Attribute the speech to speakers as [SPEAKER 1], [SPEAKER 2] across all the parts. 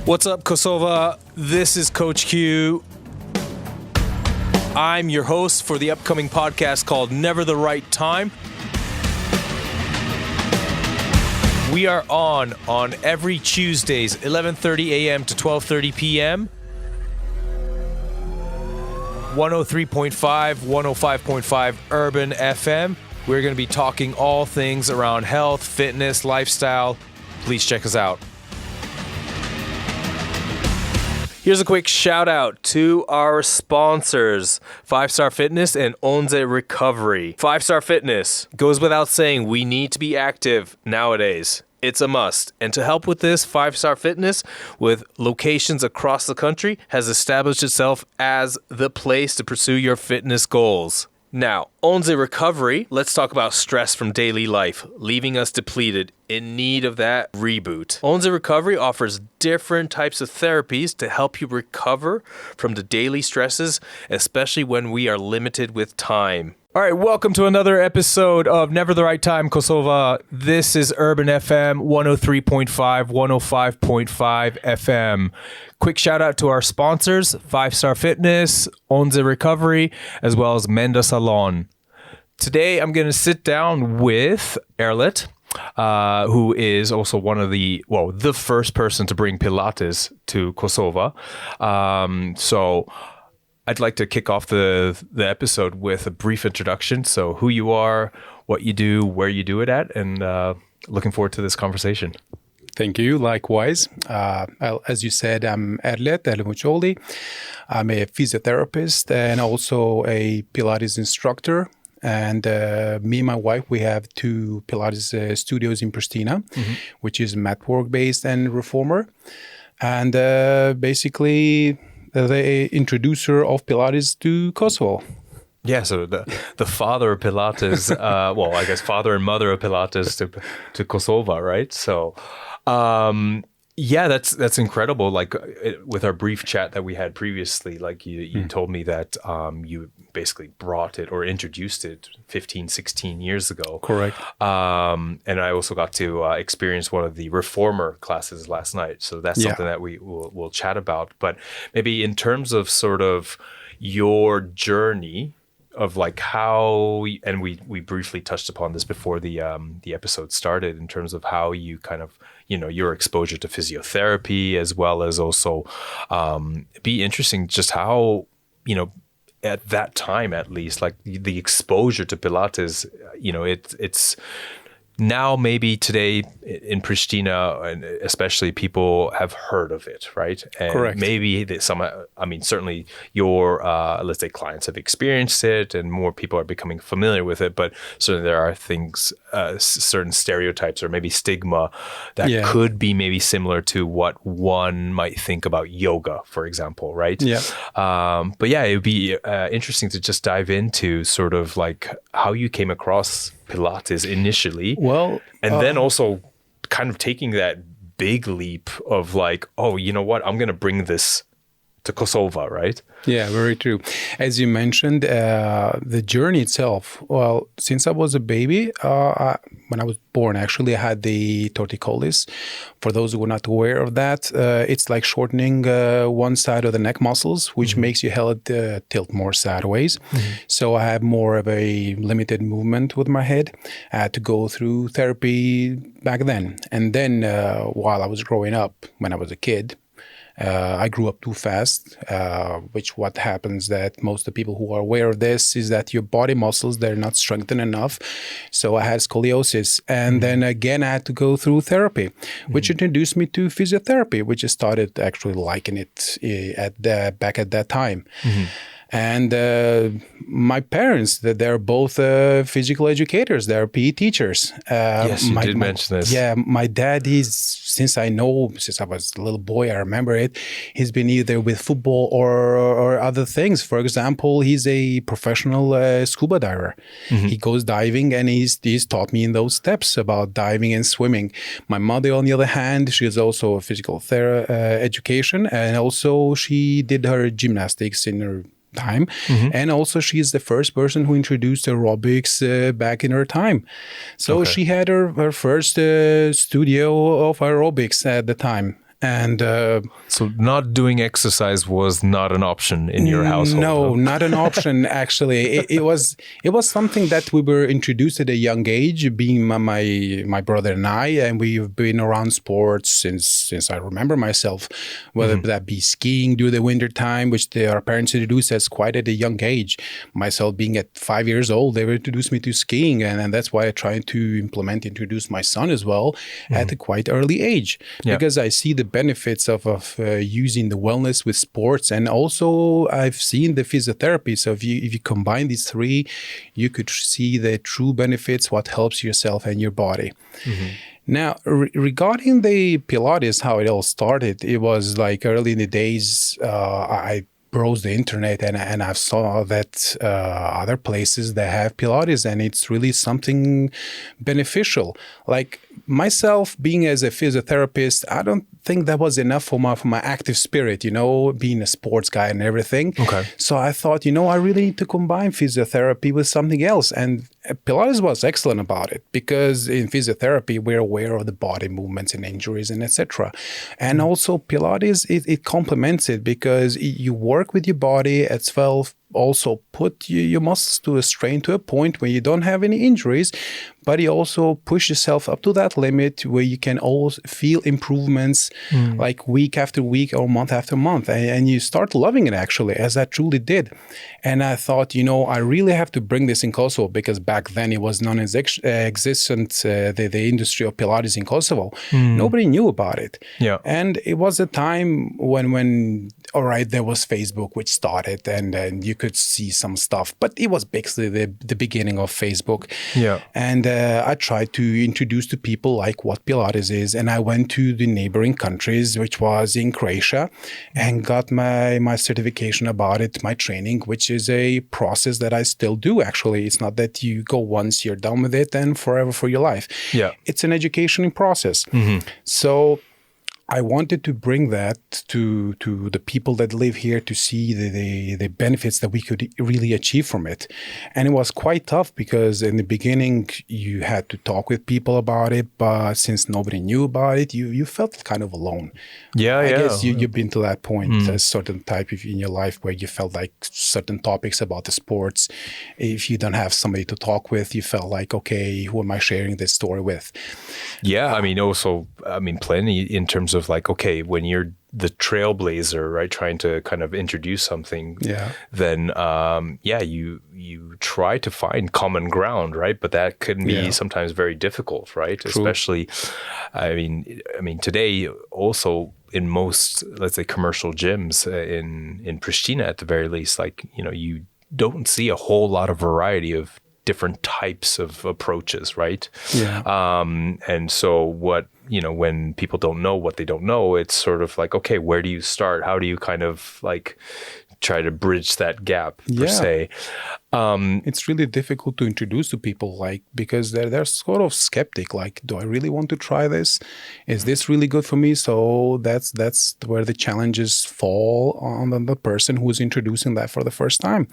[SPEAKER 1] What's up, Kosova? This is Coach Q. I'm your host for the upcoming podcast called Never the Right Time. We are on every Tuesdays, 11:30 a.m. to 12:30 p.m. 103.5, 105.5 Urban FM. We're going to be talking all things around health, fitness, lifestyle. Please check us out. Here's a quick shout out to our sponsors, 5-Star Fitness and Onze Recovery. 5-Star Fitness goes without saying, we need to be active nowadays. It's a must. And to help with this, 5-Star Fitness, with locations across the country, has established itself as the place to pursue your fitness goals. Now, Onze Recovery, let's talk about stress from daily life, leaving us depleted, in need of that reboot. Onze Recovery offers different types of therapies to help you recover from the daily stresses, especially when we are limited with time. All right, welcome to another episode of Never the Right Time, Kosova. This is Urban FM 103.5, 105.5 FM. Quick shout out to our sponsors, 5-Star Fitness, Onze Recovery, as well as Menda Salon. Today, I'm going to sit down with Erlet, who is also one of the first person to bring Pilates to Kosova. So I'd like to kick off the episode with a brief introduction. So who you are, what you do, where you do it at, and looking forward to this conversation.
[SPEAKER 2] Thank you. Likewise. As you said, I'm Erlet Muçolli. I'm a physiotherapist and also a Pilates instructor. And me and my wife, we have two Pilates studios in Prishtina, which is mat work based and reformer. And basically the introducer of Pilates to Kosovo.
[SPEAKER 1] Yeah, so the father of Pilates, I guess father and mother of Pilates to Kosova, right? So, that's incredible. Like with our brief chat that we had previously, like you told me that you basically brought it or introduced it 15, 16 years ago.
[SPEAKER 2] Correct.
[SPEAKER 1] And I also got to experience one of the reformer classes last night. So that's something that we'll chat about. But maybe in terms of sort of your journey of like how, and we briefly touched upon this before the episode started, in terms of how you kind of, your exposure to physiotherapy, as well as also be interesting just how, at that time, at least, like the exposure to Pilates, it's now maybe today in Prishtina, and especially, people have heard of it, right? And
[SPEAKER 2] correct.
[SPEAKER 1] Maybe certainly your, let's say, clients have experienced it and more people are becoming familiar with it, but certainly there are things, certain stereotypes or maybe stigma that could be maybe similar to what one might think about yoga, for example, right?
[SPEAKER 2] Yeah.
[SPEAKER 1] But yeah, it would be interesting to just dive into sort of like how you came across Pilates initially, and then also kind of taking that big leap of like, oh, you know what, I'm going to bring this to Kosova, right?
[SPEAKER 2] Yeah, very true. As you mentioned, the journey itself, well, since I was a baby, when I was born, actually, I had the torticollis. For those who are not aware of that, it's like shortening one side of the neck muscles, which makes your head tilt more sideways. So I have more of a limited movement with my head. I had to go through therapy back then. And then while I was growing up, when I was a kid, I grew up too fast, which what happens that most of the people who are aware of this is that your body muscles, they're not strengthened enough. So I had scoliosis. And then again, I had to go through therapy, which introduced me to physiotherapy, which I started actually liking it back at that time. And my parents, they're both physical educators. They're PE teachers.
[SPEAKER 1] Yes, you did mention this.
[SPEAKER 2] Yeah, my dad, since I was a little boy, I remember it, he's been either with football or other things. For example, he's a professional scuba diver. He goes diving, and he's taught me in those steps about diving and swimming. My mother, on the other hand, she is also a physical education, and also she did her gymnastics in her time. And also she is the first person who introduced aerobics back in her time. So she had her first studio of aerobics at the time. And
[SPEAKER 1] so not doing exercise was not an option in your household?
[SPEAKER 2] No, not an option, actually. It was something that we were introduced at a young age, being my brother and I, and we've been around sports since I remember myself, whether that be skiing during the winter time, which our parents introduced us quite at a young age. Myself being at 5 years old, they introduced me to skiing, and that's why I tried to introduce my son as well at a quite early age, because I see the benefits of using the wellness with sports, and also I've seen the physiotherapy. So if you combine these three, you could see the true benefits, what helps yourself and your body. Now, regarding the Pilates, how it all started, it was like early in the days, I browsed the internet and I saw that other places that have Pilates, and it's really something beneficial. Like myself, being as a physiotherapist, I don't think that was enough for my active spirit, being a sports guy and everything.
[SPEAKER 1] Okay.
[SPEAKER 2] So I thought, I really need to combine physiotherapy with something else. And Pilates was excellent about it, because in physiotherapy, we're aware of the body movements and injuries and etc. And also Pilates, it complements it, because you work with your body as well, also put your muscles to a strain to a point where you don't have any injuries, but you also push yourself up to that limit where you can always feel improvements like week after week or month after month. And you start loving it, actually, as I truly did. And I thought, I really have to bring this in Kosovo, because back then it was non-existent, the industry of Pilates in Kosovo. Nobody knew about it.
[SPEAKER 1] Yeah.
[SPEAKER 2] And it was a time when all right, there was Facebook, which started, and you could see some stuff, but it was basically the beginning of Facebook.
[SPEAKER 1] Yeah.
[SPEAKER 2] And I tried to introduce to people like what Pilates is, and I went to the neighboring countries, which was in Croatia, and got my certification about it, my training, which is a process that I still do, actually. It's not that you go once, you're done with it, and forever for your life.
[SPEAKER 1] Yeah.
[SPEAKER 2] It's an educational process. So I wanted to bring that to the people that live here, to see the benefits that we could really achieve from it. And it was quite tough, because in the beginning you had to talk with people about it, but since nobody knew about it, you felt kind of alone. I guess you've been to that point, a certain type in your life where you felt like certain topics about the sports, if you don't have somebody to talk with, you felt like, okay, who am I sharing this story with?
[SPEAKER 1] Yeah, plenty in terms of like, okay, when you're the trailblazer, right, trying to kind of introduce something, then you try to find common ground, right? But that can be sometimes very difficult, right? True. Especially, today also in most, let's say, commercial gyms in Prishtina, at the very least, like, you don't see a whole lot of variety of different types of approaches, right? Yeah. And so when people don't know what they don't know, it's sort of like, okay, where do you start? How do you kind of like try to bridge that gap, per se?
[SPEAKER 2] It's really difficult to introduce to people, like, because they're sort of skeptic, like, do I really want to try this? Is this really good for me? So that's where the challenges fall on the person who's introducing that for the first time.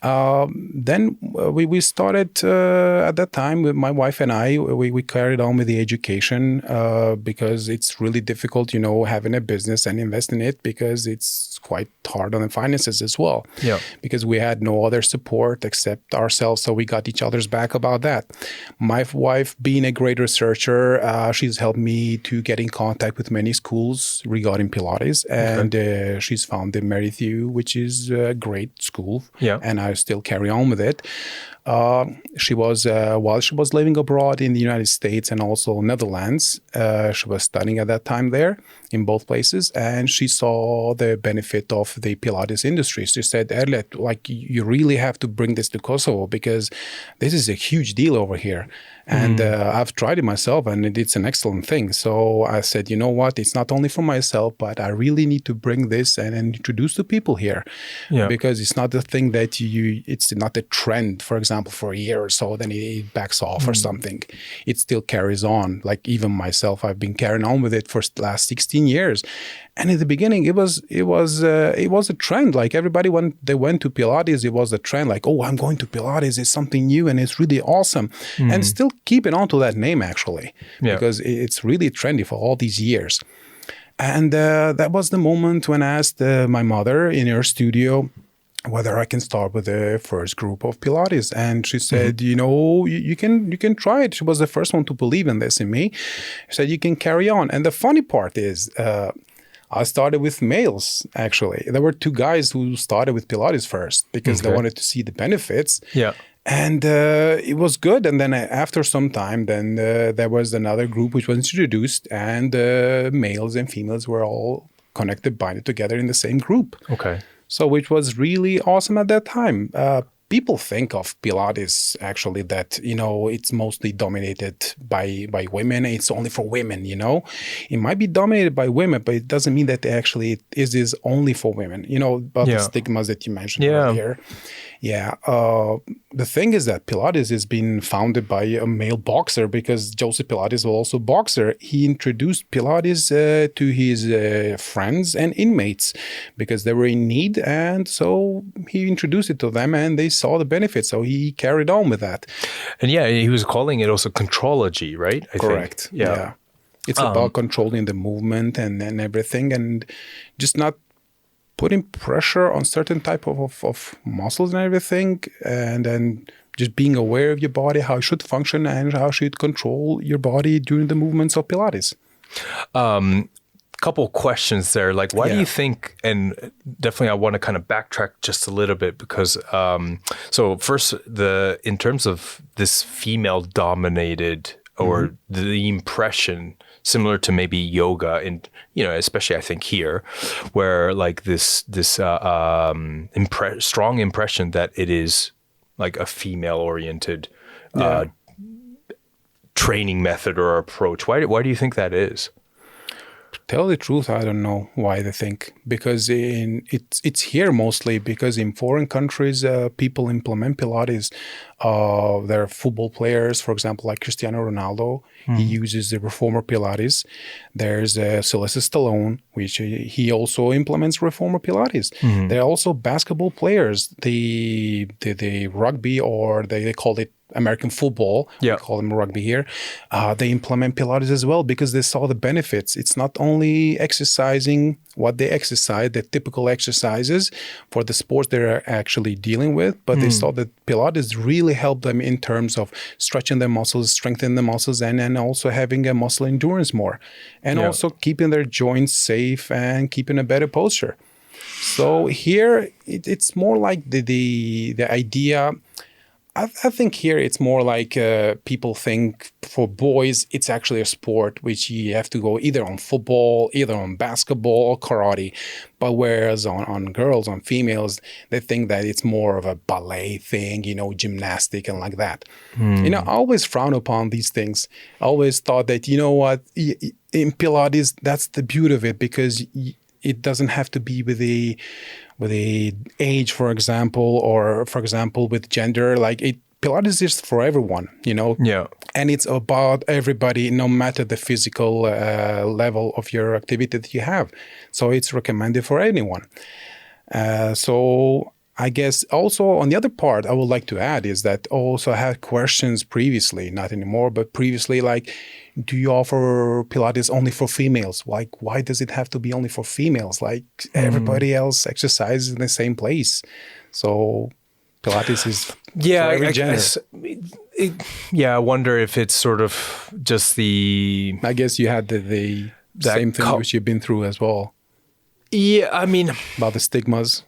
[SPEAKER 2] Then we started at that time with my wife and I, we carried on with the education, because it's really difficult, having a business and invest in it, because it's quite hard on the finances as well. Yeah. Because we had no other support except ourselves, so we got each other's back about that. My wife, being a great researcher, she's helped me to get in contact with many schools regarding Pilates, and she's found the Merrithew, which is a great school, and I still carry on with it. She was while she was living abroad in the United States and also Netherlands, she was studying at that time there in both places, and she saw the benefit of the Pilates industry. She said, Erlet, like, you really have to bring this to Kosovo, because this is a huge deal over here. And I've tried it myself, and it's an excellent thing. So I said, you know what, it's not only for myself, but I really need to bring this and introduce to people here, because it's not the thing that it's not a trend, for example, for a year or so, then it backs off or something. It still carries on. Like, even myself, I've been carrying on with it for the last 16 years. And in the beginning, it was a trend. Like, everybody, when they went to Pilates, it was a trend. Like, oh, I'm going to Pilates. It's something new and it's really awesome. And still keeping on to that name, actually, because it's really trendy for all these years. And that was the moment when I asked my mother in her studio whether I can start with the first group of Pilates. And she said, you know, you can try it. She was the first one to believe in this in me. She said, you can carry on. And the funny part is, I started with males, actually. There were two guys who started with Pilates first because they wanted to see the benefits.
[SPEAKER 1] Yeah.
[SPEAKER 2] And it was good. And then after some time, then there was another group which was introduced, and males and females were all connected, binded together in the same group.
[SPEAKER 1] Okay.
[SPEAKER 2] So which was really awesome at that time. People think of Pilates actually that, you know, it's mostly dominated by women. It's only for women, you know. It might be dominated by women, but it doesn't mean that actually it is only for women. You know, about the stigmas that you mentioned earlier. Yeah. The thing is that Pilates has been founded by a male boxer because Joseph Pilates was also a boxer. He introduced Pilates to his friends and inmates because they were in need. And so he introduced it to them and they saw the benefits. So he carried on with that.
[SPEAKER 1] And yeah, he was calling it also contrology, right?
[SPEAKER 2] Correct.
[SPEAKER 1] I think. Yeah.
[SPEAKER 2] It's about controlling the movement and everything, and just not putting pressure on certain type of muscles and everything, and then just being aware of your body, how it should function and how it should control your body during the movements of Pilates.
[SPEAKER 1] Couple questions there. Like, why do you think, and definitely I want to kind of backtrack just a little bit because, so first, in terms of this female dominated or the impression similar to maybe yoga and, you know, especially I think here where like this strong impression that it is like a female oriented training method or approach. Why do you think that is?
[SPEAKER 2] To tell the truth, I don't know why they think, because it's here mostly because in foreign countries people implement Pilates. There are football players, for example, like Cristiano Ronaldo. He uses the reformer Pilates. There's Sylvester Stallone, which he also implements reformer Pilates. There are also basketball players. The rugby, or they call it American football, we call them rugby here, they implement Pilates as well because they saw the benefits. It's not only exercising what they exercise, the typical exercises for the sports they're actually dealing with, but they saw that Pilates really helped them in terms of stretching their muscles, strengthening the muscles, and also having a muscle endurance more, and also keeping their joints safe and keeping a better posture. So here, it's more like the idea. I think here it's more like people think for boys it's actually a sport which you have to go either on football, either on basketball or karate. But whereas on girls, on females, they think that it's more of a ballet thing, you know, gymnastic and like that. You know, I always frown upon these things. I always thought that, you know what, in Pilates, that's the beauty of it because it doesn't have to be with the age, for example, or for example with gender. Like Pilates is for everyone, you know. Yeah. And it's about everybody, no matter the physical level of your activity that you have. So it's recommended for anyone. So I guess also on the other part, I would like to add is that also I had questions previously, not anymore, but previously, like, do you offer Pilates only for females? Like, why does it have to be only for females? Like everybody else exercises in the same place. So Pilates is for every gender.
[SPEAKER 1] I wonder if it's sort of just the...
[SPEAKER 2] I guess you had the same thing which you've been through as well.
[SPEAKER 1] Yeah, I mean...
[SPEAKER 2] About the stigmas.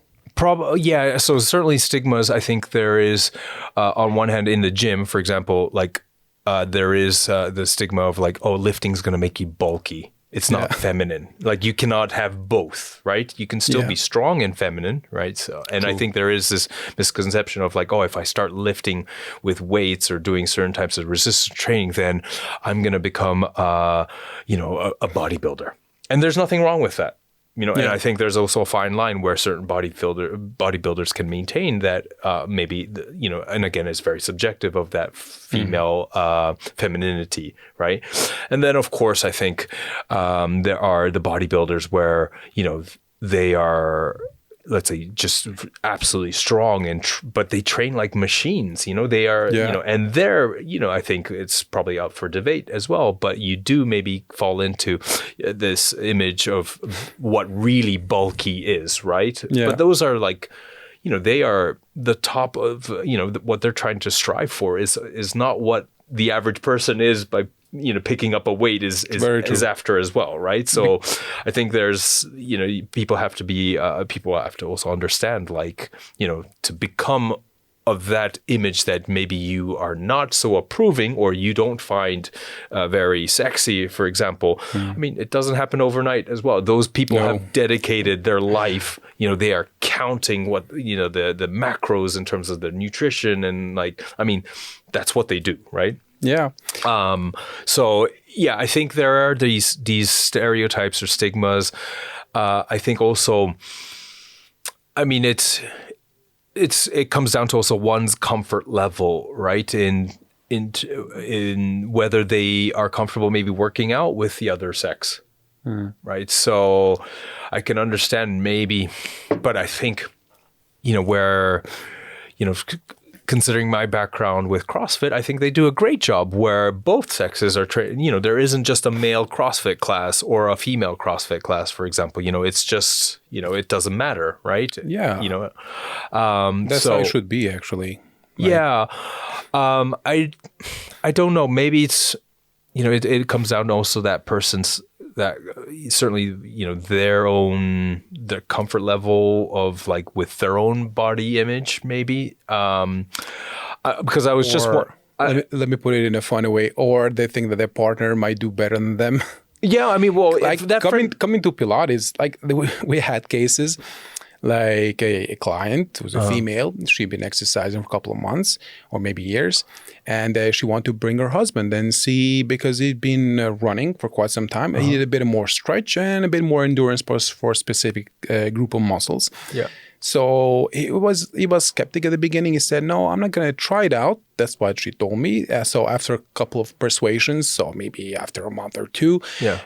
[SPEAKER 1] Yeah, so certainly stigmas. I think there is, on one hand, in the gym, for example, like there is the stigma of like, oh, lifting's going to make you bulky. It's not feminine. Like you cannot have both, right? You can still be strong and feminine, right? So, and I think there is this misconception of like, oh, if I start lifting with weights or doing certain types of resistance training, then I'm going to become, a bodybuilder. And there's nothing wrong with that. You know, and I think there's also a fine line where certain bodybuilders can maintain that maybe, you know, and again, it's very subjective of that female femininity, right? And then, of course, I think there are the bodybuilders where, you know, they are let's say, just absolutely strong, but they train like machines. They are, and they're, I think it's probably up for debate as well. But you do maybe fall into this image of what really bulky is, right?
[SPEAKER 2] Yeah.
[SPEAKER 1] But those are like, they are the top of, what they're trying to strive for is not what the average person is by picking up a weight is after as well, right? So I think there's, people have to also understand, like, to become of that image that maybe you are not so approving or you don't find very sexy, for example. I mean, it doesn't happen overnight as well. Those people have dedicated their life, they are counting what, the macros in terms of the nutrition and like, I mean, that's what they do, right?
[SPEAKER 2] Yeah.
[SPEAKER 1] So yeah, I think there are these stereotypes or stigmas. I think also, I mean, it comes down to also one's comfort level, right? In whether they are comfortable maybe working out with the other sex, right? So I can understand maybe, but I think, where, considering my background with CrossFit, I think they do a great job where both sexes are trained. There isn't just a male CrossFit class or a female CrossFit class, for example. It's just, it doesn't matter, right?
[SPEAKER 2] Yeah. That's how it should be, actually.
[SPEAKER 1] Yeah. I don't know. Maybe it's, it comes down to also that person's, that certainly, their comfort level of like with their own body image, maybe. Because I was
[SPEAKER 2] let me put it in a funny way, or they think that their partner might do better than them.
[SPEAKER 1] Yeah, I mean, well,
[SPEAKER 2] like coming to Pilates, like we had cases. Like a client who's a female, she'd been exercising for a couple of months or maybe years, and she wanted to bring her husband and see, because he'd been running for quite some time. He did a bit more stretch and a bit more endurance for a specific group of muscles.
[SPEAKER 1] Yeah.
[SPEAKER 2] So he was skeptic at the beginning. He said, "No, I'm not going to try it out." That's what she told me. So after a couple of persuasions, so maybe after a month or two,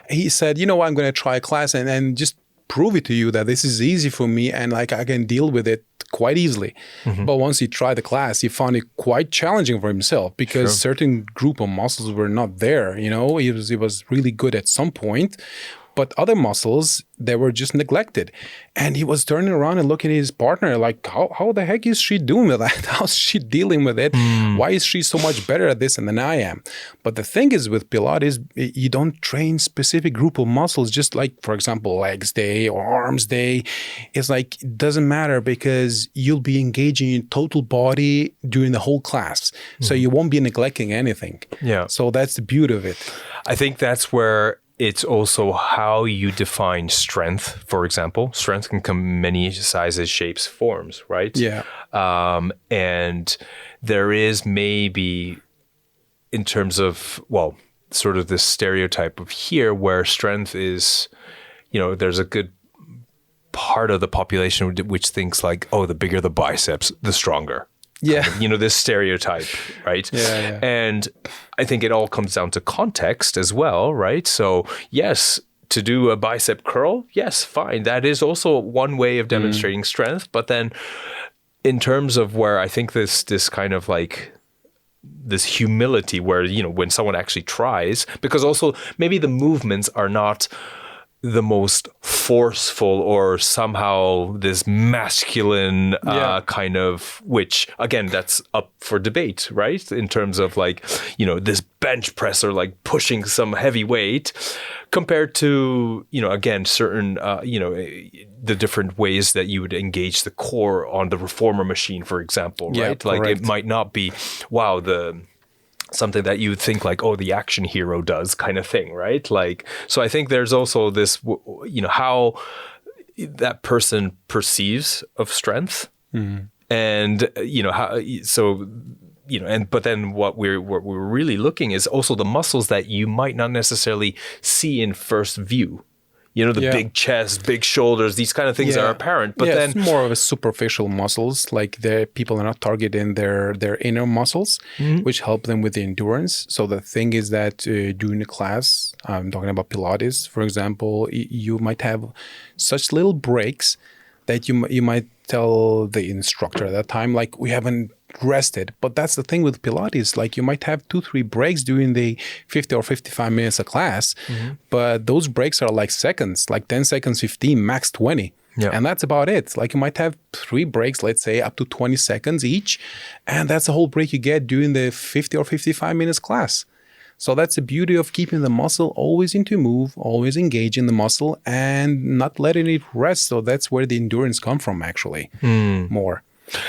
[SPEAKER 2] he said, "You know what? I'm going to try a class and just prove it to you that this is easy for me and like I can deal with it quite easily." But once he tried the class, he found it quite challenging for himself because certain group of muscles were not there. He was really good at some point, but other muscles, they were just neglected. And he was turning around and looking at his partner like, how the heck is she doing with that? How's she dealing with it? Why is she so much better at this than I am? But the thing is with Pilates, you don't train specific group of muscles, just like, for example, legs day or arms day. It's like, it doesn't matter because you'll be engaging in total body during the whole class. So you won't be neglecting anything.
[SPEAKER 1] Yeah.
[SPEAKER 2] So that's the beauty of it.
[SPEAKER 1] I think that's where it's also how you define strength, for example. Strength can come many sizes, shapes, forms, right?
[SPEAKER 2] Yeah.
[SPEAKER 1] And there is maybe, in terms of, well, sort of this stereotype of here where strength is, there's a good part of the population which thinks like, oh, the bigger the biceps, the stronger.
[SPEAKER 2] Yeah.
[SPEAKER 1] Kind of, this stereotype, right?
[SPEAKER 2] Yeah.
[SPEAKER 1] And I think it all comes down to context as well, right? So yes, to do a bicep curl, yes, fine. That is also one way of demonstrating strength. But then in terms of where I think this kind of like this humility where, when someone actually tries, because also maybe the movements are not the most forceful or somehow this masculine kind of, which again, that's up for debate, right? In terms of like, this bench press or like pushing some heavy weight compared to, again, certain, the different ways that you would engage the core on the reformer machine, for example, right? Like it might not be, wow, something that you would think like, oh, the action hero does kind of thing, right? Like, so I think there's also this, how that person perceives of strength, and how. So, but then what we're really looking is also the muscles that you might not necessarily see in first view. Big chest, big shoulders, these kind of things are apparent. But then
[SPEAKER 2] it's more of a superficial muscles, like the people are not targeting their inner muscles, which help them with the endurance. So the thing is that during the class, I'm talking about Pilates, for example, you might have such little breaks that you might tell the instructor at that time, like, we haven't rested. But that's the thing with Pilates, like, you might have 2-3 breaks during the 50 or 55 minutes of class, but those breaks are like seconds, like 10 seconds, 15, max 20.
[SPEAKER 1] Yeah.
[SPEAKER 2] And that's about it. Like, you might have 3 breaks, let's say up to 20 seconds each. And that's the whole break you get during the 50 or 55 minutes class. So that's the beauty of keeping the muscle always into move, always engaging the muscle and not letting it rest. So that's where the endurance come from, actually, more.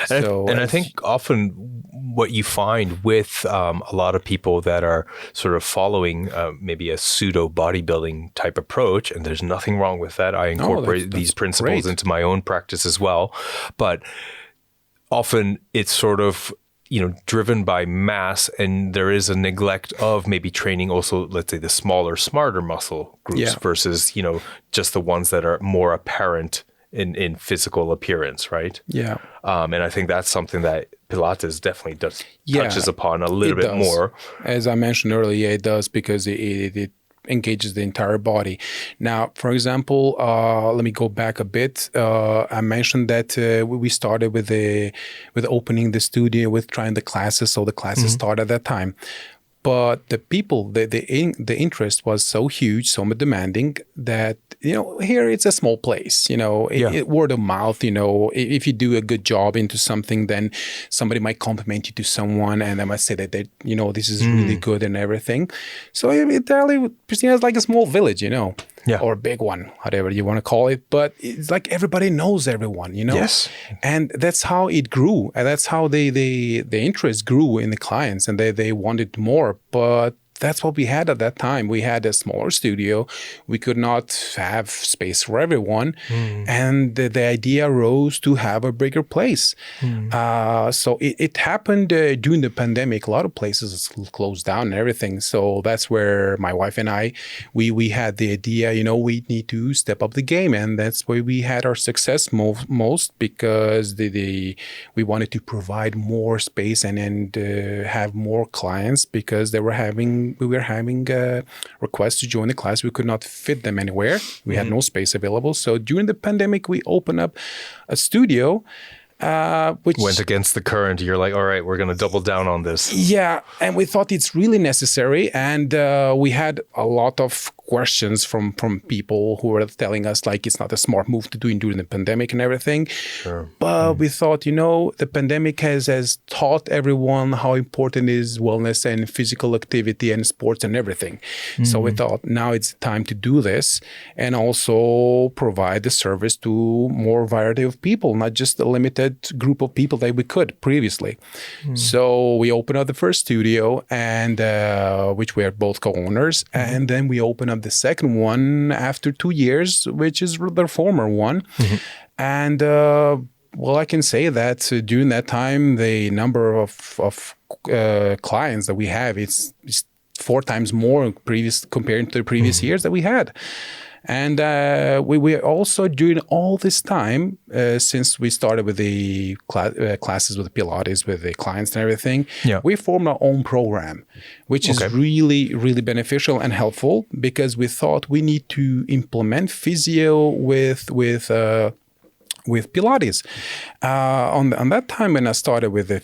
[SPEAKER 1] And I think often what you find with a lot of people that are sort of following maybe a pseudo bodybuilding type approach, and there's nothing wrong with that. I incorporate these principles into my own practice as well. But often it's sort of, driven by mass, and there is a neglect of maybe training also, let's say, the smaller, smarter muscle groups versus, just the ones that are more apparent in physical appearance, right?
[SPEAKER 2] Yeah.
[SPEAKER 1] And I think that's something that Pilates definitely touches upon a little bit more. As
[SPEAKER 2] I mentioned earlier, it does, because it engages the entire body. Now, for example, let me go back a bit. I mentioned that we started with opening the studio, with trying the classes. So the classes started at that time. But the people, the interest was so huge, so demanding, that, here it's a small place, word of mouth, if you do a good job into something, then somebody might compliment you to someone, and they might say that, this is really good and everything. So Italy, Prishtina is like a small village, or a big one, whatever you want to call it. But it's like everybody knows everyone,
[SPEAKER 1] Yes.
[SPEAKER 2] And that's how it grew. And that's how the interest grew in the clients, and they wanted more. But that's what we had at that time. We had a smaller studio. We could not have space for everyone. And the idea arose to have a bigger place. So it happened during the pandemic. A lot of places closed down and everything. So that's where my wife and I, we had the idea, we need to step up the game. And that's where we had our success most, because we wanted to provide more space and have more clients, because we were having requests to join the class. We could not fit them anywhere. We had no space available. So during the pandemic, we opened up a studio, which
[SPEAKER 1] went against the current. You're like, all right, we're going to double down on this.
[SPEAKER 2] Yeah. And we thought it's really necessary. And we had a lot of questions from people who were telling us, like, it's not a smart move to do during the pandemic and everything.
[SPEAKER 1] Sure.
[SPEAKER 2] But we thought, the pandemic has taught everyone how important is wellness and physical activity and sports and everything. So we thought, now it's time to do this, and also provide the service to more variety of people, not just a limited group of people that we could previously. So we opened up the first studio, and which we are both co-owners, and then we opened up the second one after 2 years, which is the former one. And well, I can say that during that time, the number of clients that we have is 4 times more compared to the previous years that we had. And we also, during all this time, since we started with the classes with the Pilates, with the clients and everything, we formed our own program, which is really, really beneficial and helpful, because we thought we need to implement physio with Pilates. On that time when I started with the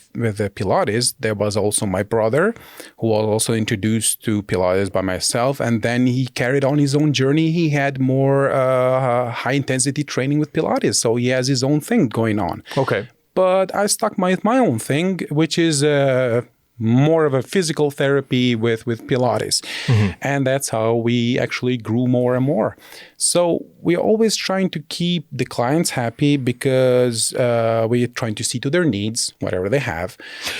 [SPEAKER 2] Pilates, there was also my brother, who was also introduced to Pilates by myself, and then he carried on his own journey. He had more high intensity training with Pilates, so he has his own thing going on.
[SPEAKER 1] Okay.
[SPEAKER 2] But I stuck my own thing, which is more of a physical therapy with Pilates. And that's how we actually grew more and more. So we're always trying to keep the clients happy, because we're trying to see to their needs, whatever they have.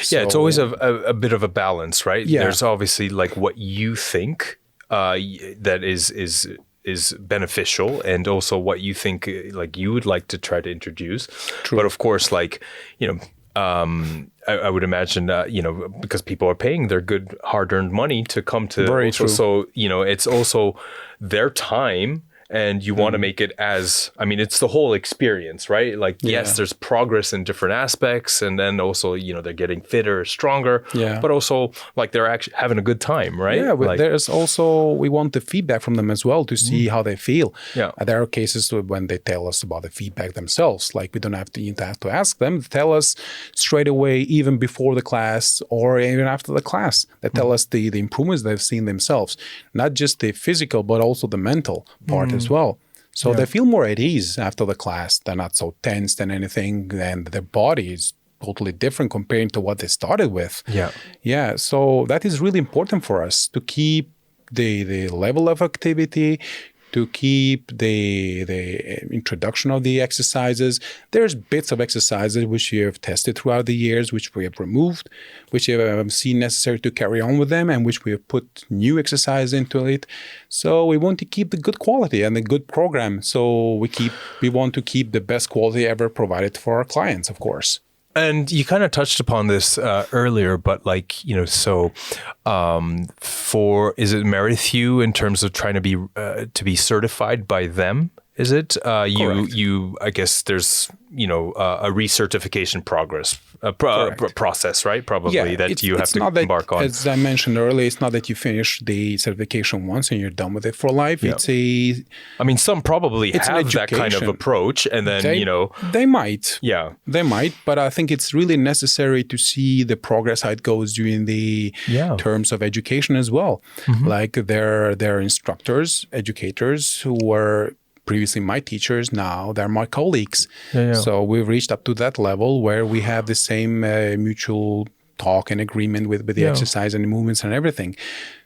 [SPEAKER 1] Yeah, it's always a bit of a balance, right?
[SPEAKER 2] Yeah.
[SPEAKER 1] There's obviously like what you think that is beneficial, and also what you think like you would like to try to introduce.
[SPEAKER 2] True.
[SPEAKER 1] But of course, like, I would imagine, because people are paying their good hard-earned money to come to.
[SPEAKER 2] Very true.
[SPEAKER 1] So, it's also their time and you want to make it as, I mean, it's the whole experience, right? Like, yes, there's progress in different aspects, and then also, they're getting fitter, stronger, but also like they're actually having a good time, right?
[SPEAKER 2] Yeah, but
[SPEAKER 1] like,
[SPEAKER 2] there's also, we want the feedback from them as well to see how they feel.
[SPEAKER 1] Yeah.
[SPEAKER 2] There are cases when they tell us about the feedback themselves. Like, we don't have to ask them. They tell us straight away, even before the class or even after the class. They tell us the improvements they've seen themselves, not just the physical, but also the mental part as well. So they feel more at ease after the class. They're not so tensed and anything, and their body is totally different compared to what they started with. Yeah. So that is really important for us to keep the level of activity, to keep the introduction of the exercises. There's bits of exercises which we have tested throughout the years, which we have removed, which we have seen necessary to carry on with them, and which we have put new exercise into it. So we want to keep the good quality and the good program. So we want to keep the best quality ever provided for our clients, of course.
[SPEAKER 1] And you kind of touched upon this earlier, but like, is it Merrithew in terms of trying to be certified by them? Is it I guess there's a recertification process, right? Probably that you have to embark on.
[SPEAKER 2] As I mentioned earlier, it's not that you finish the certification once and you're done with it for life. Yeah.
[SPEAKER 1] I mean, some probably have that kind of approach, and then
[SPEAKER 2] they might.
[SPEAKER 1] Yeah,
[SPEAKER 2] they might. But I think it's really necessary to see the progress, how it goes during the terms of education as well. Like they're instructors, educators who were previously my teachers, now they're my colleagues. So we've reached up to that level where we have the same mutual talk and agreement with the exercise and the movements and everything.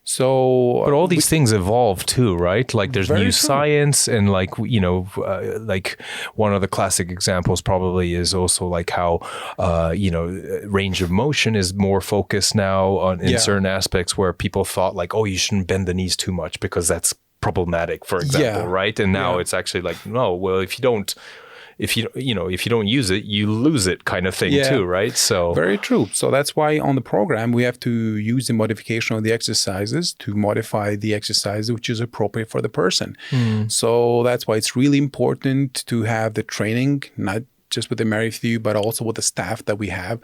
[SPEAKER 2] So,
[SPEAKER 1] but all these things evolve too, right? Like there's new science, and like like one of the classic examples probably is also like how range of motion is more focused now on in certain aspects where people thought like, oh, you shouldn't bend the knees too much because that's problematic, for example, right? And now it's actually like, no, well, if you don't use it, you lose it, kind of thing too, right? So
[SPEAKER 2] very true. So that's why on the program we have to use the modification of the exercises to modify the exercise which is appropriate for the person. So that's why it's really important to have the training, not just with the Merrithew, but also with the staff that we have,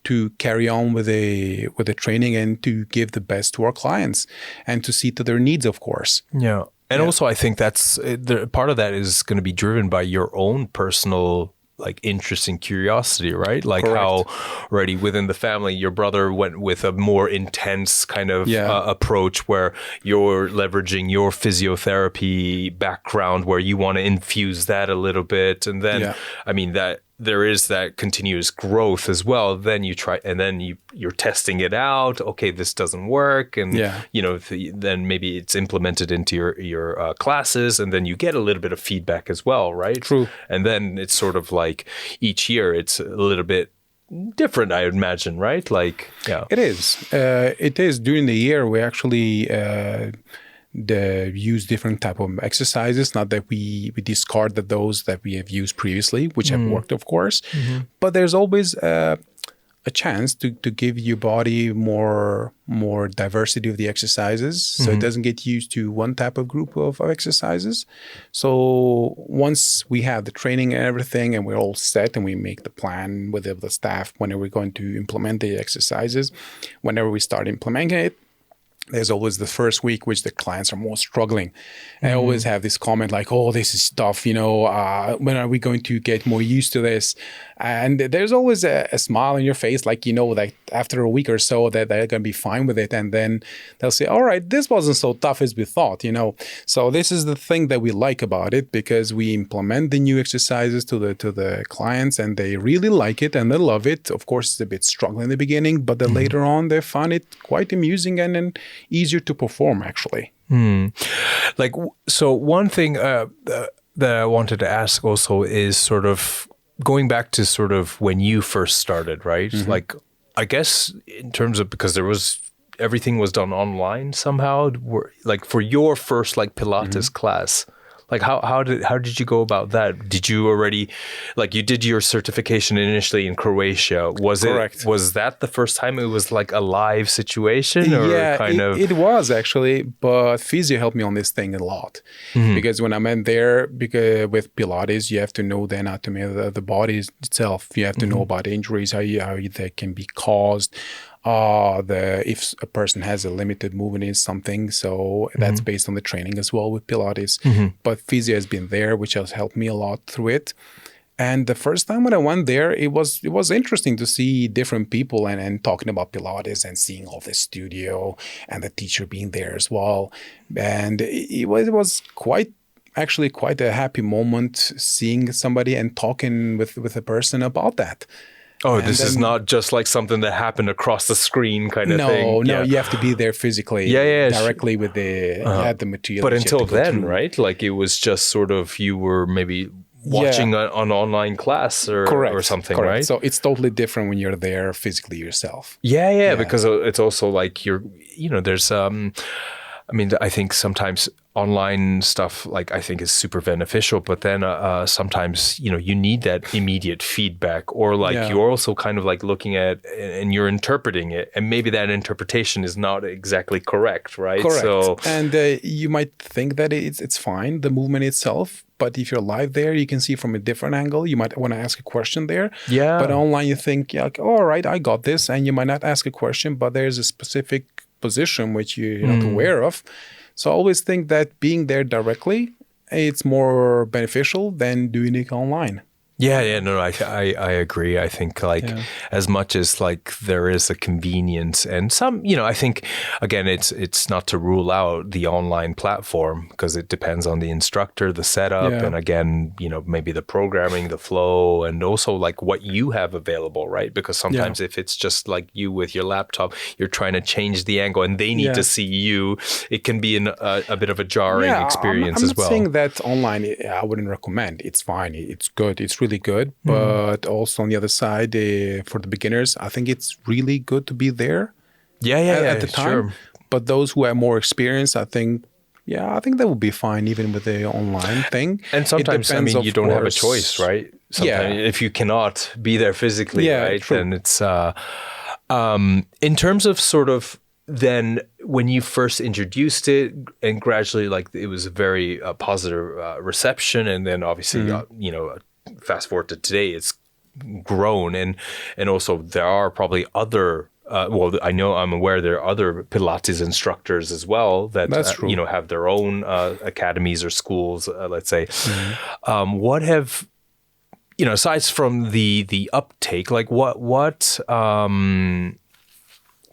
[SPEAKER 2] to carry on with the training and to give the best to our clients and to see to their needs, of course.
[SPEAKER 1] Yeah. And also I think that's part of that is going to be driven by your own personal like interest and curiosity, right? Like how already within the family, your brother went with a more intense kind of approach where you're leveraging your physiotherapy background where you want to infuse that a little bit. And then, I mean, that there is that continuous growth as well. Then you try, and then you're testing it out. Okay, this doesn't work, and then maybe it's implemented into your classes, and then you get a little bit of feedback as well, right?
[SPEAKER 2] True.
[SPEAKER 1] And then it's sort of like each year it's a little bit different, I imagine, right? Like,
[SPEAKER 2] it is. It is during the year we actually. Use different type of exercises, not that we discard those that we have used previously, which have worked, of course, but there's always a chance to give your body more diversity of the exercises, so it doesn't get used to one type of group of exercises. So once we have the training and everything and we're all set and we make the plan with the staff whenever we're going to implement the exercises, whenever we start implementing it, there's always the first week which the clients are more struggling. I always have this comment like, oh, this is tough, when are we going to get more used to this? And there's always a smile on your face, like, that after a week or so that they're going to be fine with it. And then they'll say, all right, this wasn't so tough as we thought, So this is the thing that we like about it, because we implement the new exercises to the clients and they really like it and they love it. Of course, it's a bit struggling in the beginning, but then later on they find it quite amusing and easier to perform, actually.
[SPEAKER 1] Like, so one thing that I wanted to ask also is sort of going back to sort of when you first started, right? Like, I guess in terms of, because everything was done online somehow, like for your first like Pilates class, Like how did you go about that? Did you already, like, you did your certification initially in Croatia?
[SPEAKER 2] Correct.
[SPEAKER 1] Was that the first time it was like a live situation, or
[SPEAKER 2] it was actually, but physio helped me on this thing a lot. Because when I went there, because with Pilates, you have to know the anatomy of the body itself. You have to know about injuries, how they can be caused. If a person has a limited movement in something, so that's based on the training as well with Pilates. But physio has been there, which has helped me a lot through it. And the first time when I went there, it was interesting to see different people and talking about Pilates and seeing all the studio and the teacher being there as well. And it was quite a happy moment seeing somebody and talking with a person about that.
[SPEAKER 1] Oh, this is not just like something that happened across the screen kind of thing.
[SPEAKER 2] No, you have to be there physically, directly with the material.
[SPEAKER 1] But until then, right? Like it was just sort of, you were maybe watching an online class or something, right?
[SPEAKER 2] So it's totally different when you're there physically yourself.
[SPEAKER 1] Yeah, because it's also like there's I mean, I think sometimes online stuff, like, I think is super beneficial, but then sometimes, you need that immediate feedback, or like you're also kind of like looking at and you're interpreting it, and maybe that interpretation is not exactly correct, right?
[SPEAKER 2] Correct.
[SPEAKER 1] So,
[SPEAKER 2] and you might think that it's fine, the movement itself, but if you're live there, you can see from a different angle. You might want to ask a question there. Yeah. But online, you think, like, oh, all right, I got this, and you might not ask a question, but there's a specific position which you're not aware of. So I always think that being there directly, it's more beneficial than doing it online.
[SPEAKER 1] Yeah, no, I agree. I think like as much as like there is a convenience and some, I think again, it's not to rule out the online platform, because it depends on the instructor, the setup, and again, maybe the programming, the flow, and also like what you have available, right? Because sometimes if it's just like you with your laptop, you're trying to change the angle and they need to see you, it can be a bit of a jarring experience as well.
[SPEAKER 2] I'm not saying that online I wouldn't recommend. It's fine. It's good. It's really good. But also on the other side, for the beginners, I think it's really good to be there. At the time. Sure. But those who have more experience, I think that would be fine even with the online thing.
[SPEAKER 1] And sometimes, you don't have a choice, right? Sometimes if you cannot be there physically, right? True. Then it's in terms of sort of, then when you first introduced it and gradually, like, it was a very positive reception, and then obviously fast forward to today, it's grown, and also there are probably other I'm aware there are other Pilates instructors as well that have their own academies or schools, let's say. What have aside from the uptake, like what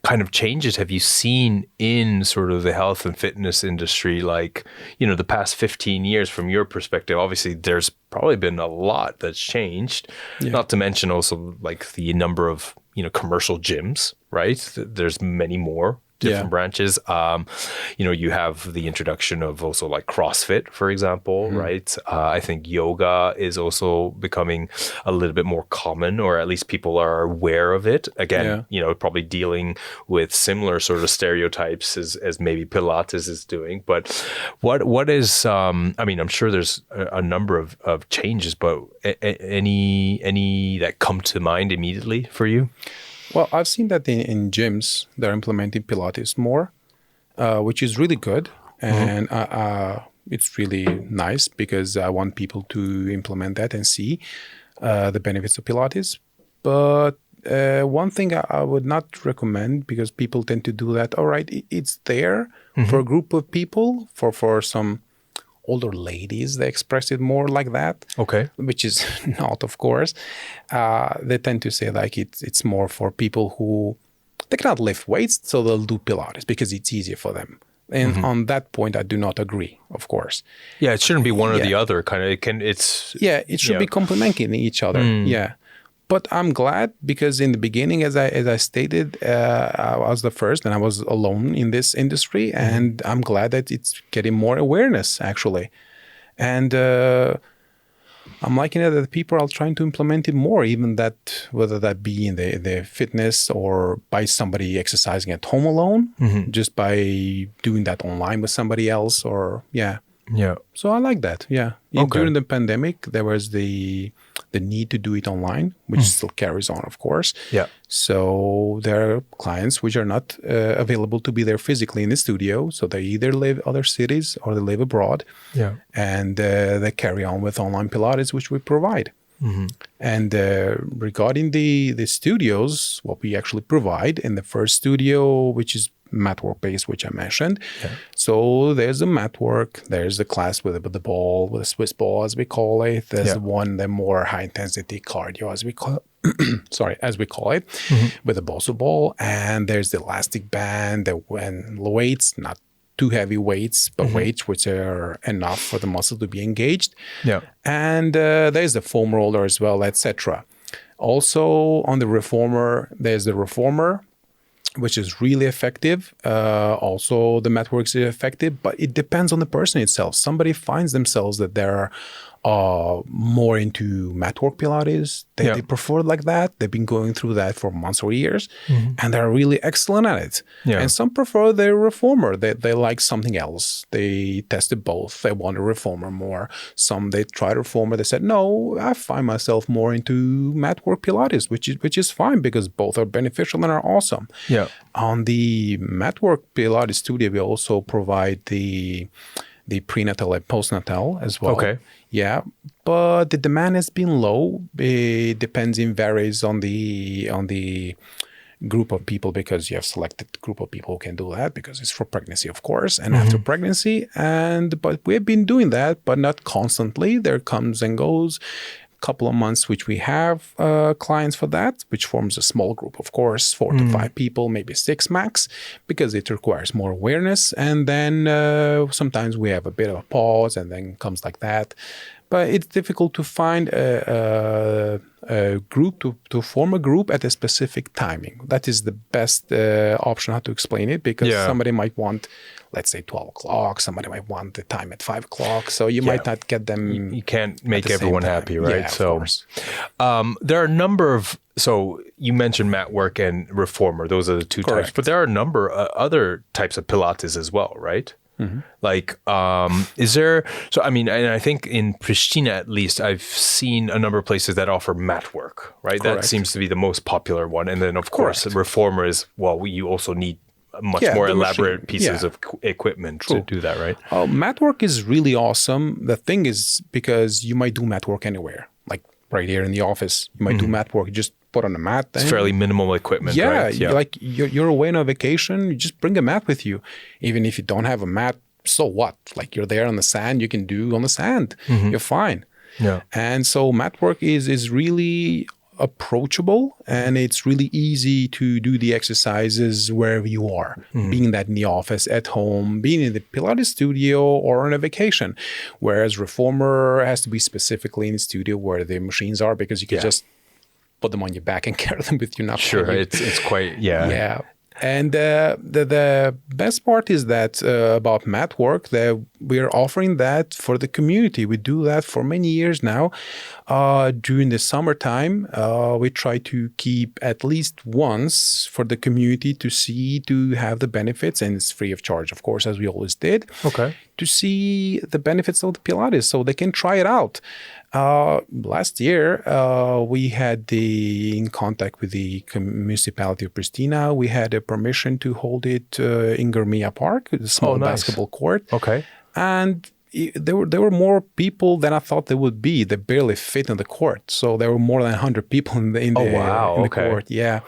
[SPEAKER 1] kind of changes have you seen in sort of the health and fitness industry, like, the past 15 years from your perspective? Obviously, there's probably been a lot that's changed, not to mention also like the number of, commercial gyms, right? There's many more different branches. You have the introduction of also like CrossFit, for example, right? I think yoga is also becoming a little bit more common, or at least people are aware of it. Again, probably dealing with similar sort of stereotypes as maybe Pilates is doing. But what is, I'm sure there's a number of changes, but any that come to mind immediately for you?
[SPEAKER 2] Well, I've seen that in gyms, they're implementing Pilates more, which is really good. And it's really nice, because I want people to implement that and see the benefits of Pilates. But one thing I would not recommend, because people tend to do that, all right, it's there for a group of people, for some older ladies, they express it more like that. Okay. Which is not, of course. They tend to say like it's more for people who, they cannot lift weights, so they'll do Pilates because it's easier for them. And on that point, I do not agree, of course.
[SPEAKER 1] Yeah, it shouldn't be one or the other. Kind of,
[SPEAKER 2] it should be complementing each other. Yeah. But I'm glad, because in the beginning, as I stated, I was the first and I was alone in this industry. And I'm glad that it's getting more awareness, actually. And I'm liking it that people are trying to implement it more, even that, whether that be in the fitness or by somebody exercising at home alone, just by doing that online with somebody else, or
[SPEAKER 1] Yeah.
[SPEAKER 2] So I like that. Yeah.
[SPEAKER 1] Okay.
[SPEAKER 2] During the pandemic, there was the need to do it online, which still carries on, of course.
[SPEAKER 1] Yeah.
[SPEAKER 2] So there are clients which are not available to be there physically in the studio. So they either live other cities or they live abroad.
[SPEAKER 1] Yeah.
[SPEAKER 2] And they carry on with online Pilates, which we provide. And regarding the studios, what we actually provide in the first studio, which is mat work based, which I mentioned.
[SPEAKER 1] Yeah.
[SPEAKER 2] So there's the mat work, there's the class with the ball, with the Swiss ball, as we call it. There's the more high intensity cardio, as we call it, with the Bosu ball. And there's the elastic band, the weights, not too heavy weights, but weights which are enough for the muscle to be engaged.
[SPEAKER 1] Yeah.
[SPEAKER 2] And there's the foam roller as well, etc. Also on the reformer, there's the reformer, which is really effective. Also, the mat work is effective, but it depends on the person itself. Somebody finds themselves that they're more into mat work Pilates. They prefer it like that. They've been going through that for months or years, and they're really excellent at it.
[SPEAKER 1] Yeah.
[SPEAKER 2] And some prefer the reformer. They like something else. They tested both. They want a reformer more. Some they tried reformer. They said, no, I find myself more into mat work Pilates, which is fine because both are beneficial and are awesome.
[SPEAKER 1] Yeah.
[SPEAKER 2] On the mat work Pilates studio, we also provide the prenatal and postnatal as well.
[SPEAKER 1] Okay.
[SPEAKER 2] Yeah, but the demand has been low. It depends and varies on the group of people, because you have selected group of people who can do that because it's for pregnancy, of course, and after pregnancy. But we've been doing that, but not constantly. There comes and goes. Couple of months which we have clients for that, which forms a small group, of course, 4 to 5 people, maybe 6 max, because it requires more awareness. And then sometimes we have a bit of a pause and then comes like that. But it's difficult to find a group to form a group at a specific timing. That is the best option how to explain it, because somebody might want, let's say 12 o'clock, somebody might want the time at 5 o'clock. So you might not get them.
[SPEAKER 1] You can't make everyone happy, right?
[SPEAKER 2] Yeah,
[SPEAKER 1] so,
[SPEAKER 2] of course.
[SPEAKER 1] there are a number of, so you mentioned mat work and reformer. Those are the two types, but there are a number of other types of Pilates as well, right? Like, is there, so I mean, and I think in Prishtina, at least, I've seen a number of places that offer mat work, right? That seems to be the most popular one. And then, of course, the reformer is, well, you also need much more elaborate pieces of equipment to do that, right?
[SPEAKER 2] Mat work is really awesome. The thing is, because you might do mat work anywhere, like right here in the office, you might do mat work, you just put on a mat.
[SPEAKER 1] It's fairly minimal equipment, right?
[SPEAKER 2] Yeah, like you're away on a vacation, you just bring a mat with you. Even if you don't have a mat, so what? Like you're there on the sand, you can do on the sand. You're fine.
[SPEAKER 1] Yeah.
[SPEAKER 2] And so mat work is really approachable, and it's really easy to do the exercises wherever you are, being that in the office, at home, being in the Pilates studio, or on a vacation. Whereas reformer has to be specifically in the studio where the machines are, because you can just put them on your back and carry them with you. Not
[SPEAKER 1] sure, it's quite yeah.
[SPEAKER 2] And the best part is that about mat work, that we're offering that for the community. We do that for many years now. During the summertime, we try to keep at least once for the community to have the benefits, and it's free of charge, of course, as we always did.
[SPEAKER 1] Okay.
[SPEAKER 2] To see the benefits of the Pilates, so they can try it out. Last year, we had in contact with the municipality of Prishtina. We had a permission to hold it in Gurmia Park, a small basketball court.
[SPEAKER 1] Okay.
[SPEAKER 2] And there were more people than I thought there would be. They barely fit in the court. So there were more than 100 people in the court. Yeah,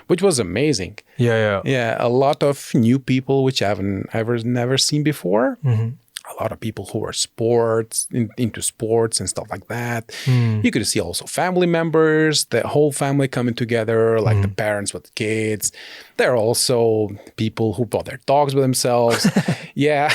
[SPEAKER 2] which was amazing. Yeah, a lot of new people, which I haven't never seen before. A lot of people who are into sports and stuff like that. You could see also family members, the whole family coming together, like the parents with the kids. There are also people who brought their dogs with themselves. Yeah,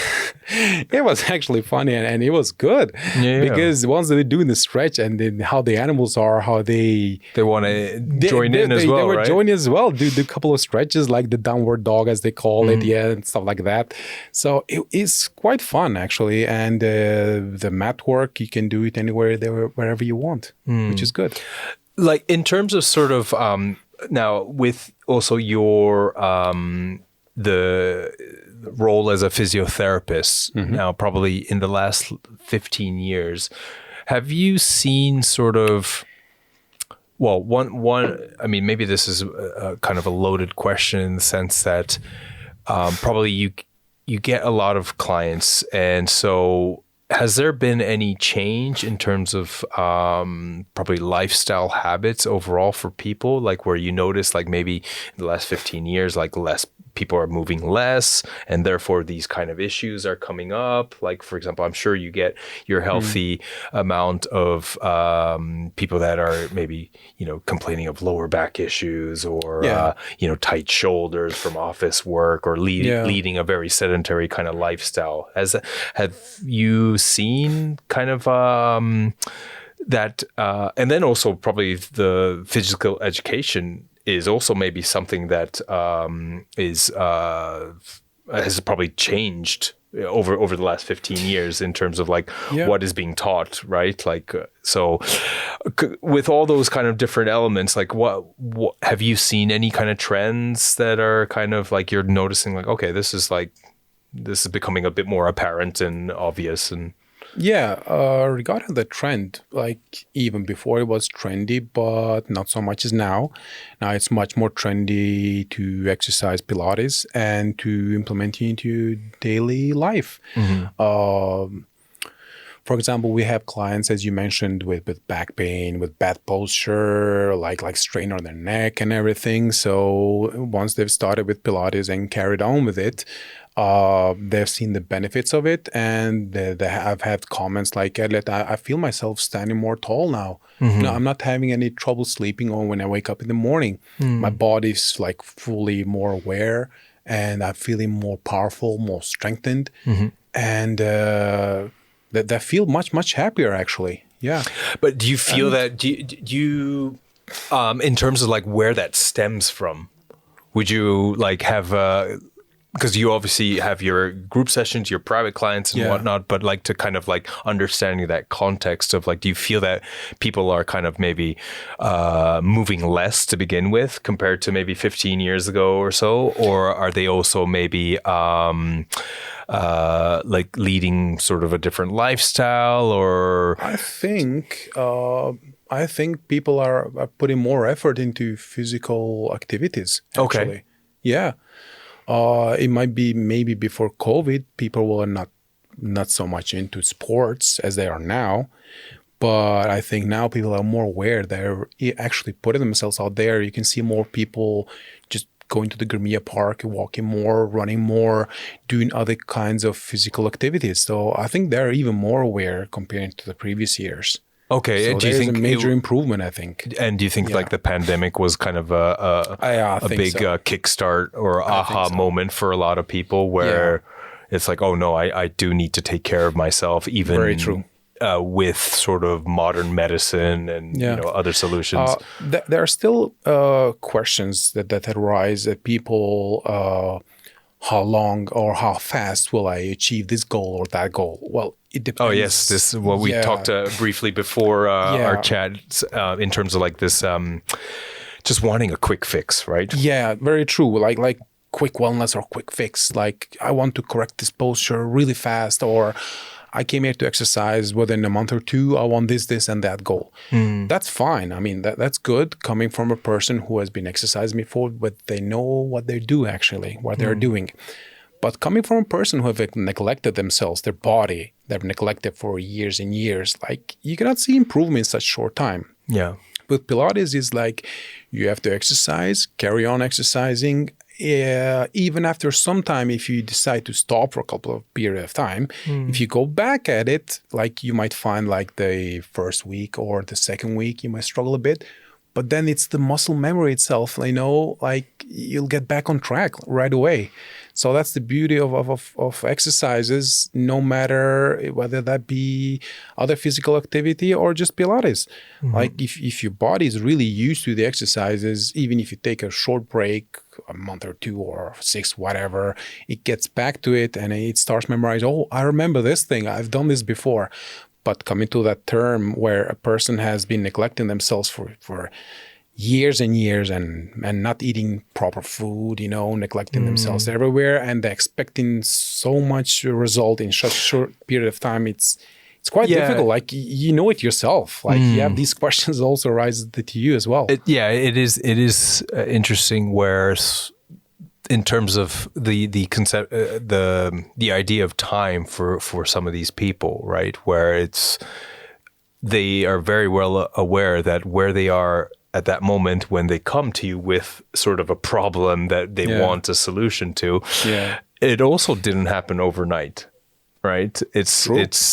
[SPEAKER 2] it was actually funny, and it was good because once they're doing the stretch, and then how the animals are, how they
[SPEAKER 1] want to join in as well,
[SPEAKER 2] They were
[SPEAKER 1] right?
[SPEAKER 2] joining as well, do a couple of stretches, like the downward dog, as they call it, and stuff like that. So it is quite fun, actually. And the mat work, you can do it anywhere, wherever you want, which is good.
[SPEAKER 1] Like in terms of sort of now with also your the role as a physiotherapist now, probably in the last 15 years, have you seen sort of, well, I mean, maybe this is a kind of a loaded question in the sense that probably you get a lot of clients. And so has there been any change in terms of probably lifestyle habits overall for people, like where you notice like maybe in the last 15 years, like less people are moving less and therefore these kind of issues are coming up? Like, for example, I'm sure you get your healthy amount of people that are maybe, complaining of lower back issues or, tight shoulders from office work or leading a very sedentary kind of lifestyle. Have you seen kind of that, and then also probably the physical education is also maybe something that has probably changed over the last 15 years in terms of like what is being taught, right? Like, so with all those kind of different elements, like what have you seen any kind of trends that are kind of like you're noticing like, okay, this is becoming a bit more apparent and obvious? And
[SPEAKER 2] regarding the trend, like even before it was trendy, but not so much as now. Now it's much more trendy to exercise Pilates and to implement it into daily life. For example, we have clients, as you mentioned, with back pain, with bad posture, like strain on their neck and everything. So once they've started with Pilates and carried on with it, they've seen the benefits of it, and they have had comments like, Erlet, I feel myself standing more tall now. I'm not having any trouble sleeping or when I wake up in the morning. My body's like fully more aware and I'm feeling more powerful, more strengthened. And that I feel much happier actually. Yeah.
[SPEAKER 1] But do you feel that, do you in terms of like where that stems from, would you like have because you obviously have your group sessions, your private clients and whatnot, but like to kind of like understanding that context of like, do you feel that people are kind of maybe moving less to begin with compared to maybe 15 years ago or so? Or are they also maybe like leading sort of a different lifestyle? Or
[SPEAKER 2] I think people are putting more effort into physical activities, actually.
[SPEAKER 1] Okay.
[SPEAKER 2] Yeah. It might be maybe before COVID, people were not so much into sports as they are now. But I think now people are more aware. They're actually putting themselves out there. You can see more people just going to the Gurmia Park, walking more, running more, doing other kinds of physical activities. So I think they're even more aware compared to the previous years.
[SPEAKER 1] Okay,
[SPEAKER 2] so
[SPEAKER 1] and do you think
[SPEAKER 2] a major improvement? I think.
[SPEAKER 1] And do you think like the pandemic was kind of a big kickstart or aha moment for a lot of people, where it's like, oh no, I do need to take care of myself, even
[SPEAKER 2] very true.
[SPEAKER 1] With sort of modern medicine and other solutions.
[SPEAKER 2] There are still questions that arise that people. How long or how fast will I achieve this goal or that goal? Well, it depends.
[SPEAKER 1] Oh yes, this is what we talked briefly before our chat in terms of like this, just wanting a quick fix, right?
[SPEAKER 2] Yeah, very true. Like quick wellness or quick fix. Like I want to correct this posture really fast, or I came here to exercise within a month or two. I want this, and that goal. That's fine. I mean, that's good coming from a person who has been exercising before, but they know what they do actually, what they're doing. But coming from a person who have neglected themselves, their body, they've neglected for years and years, like you cannot see improvement in such short time.
[SPEAKER 1] Yeah.
[SPEAKER 2] With Pilates, is like you have to exercise, carry on exercising. Even after some time, if you decide to stop for a couple of period of time, if you go back at it, like you might find like the first week or the second week, you might struggle a bit, but then it's the muscle memory itself, like you'll get back on track right away. So that's the beauty of exercises, no matter whether that be other physical activity or just Pilates. Like if your body is really used to the exercises, even if you take a short break, a month or two or 6, whatever, it gets back to it and it starts memorizing, oh, I remember this thing, I've done this before. But coming to that term where a person has been neglecting themselves for years and years and not eating proper food, neglecting themselves everywhere, and they're expecting so much result in such short period of time. It's quite difficult. Like, you know it yourself. Like, you have these questions also arise to you as well.
[SPEAKER 1] It is interesting where, in terms of the concept, the idea of time for some of these people, right? Where they are very well aware that where they are at that moment when they come to you with sort of a problem that they want a solution to, it also didn't happen overnight. Right. It's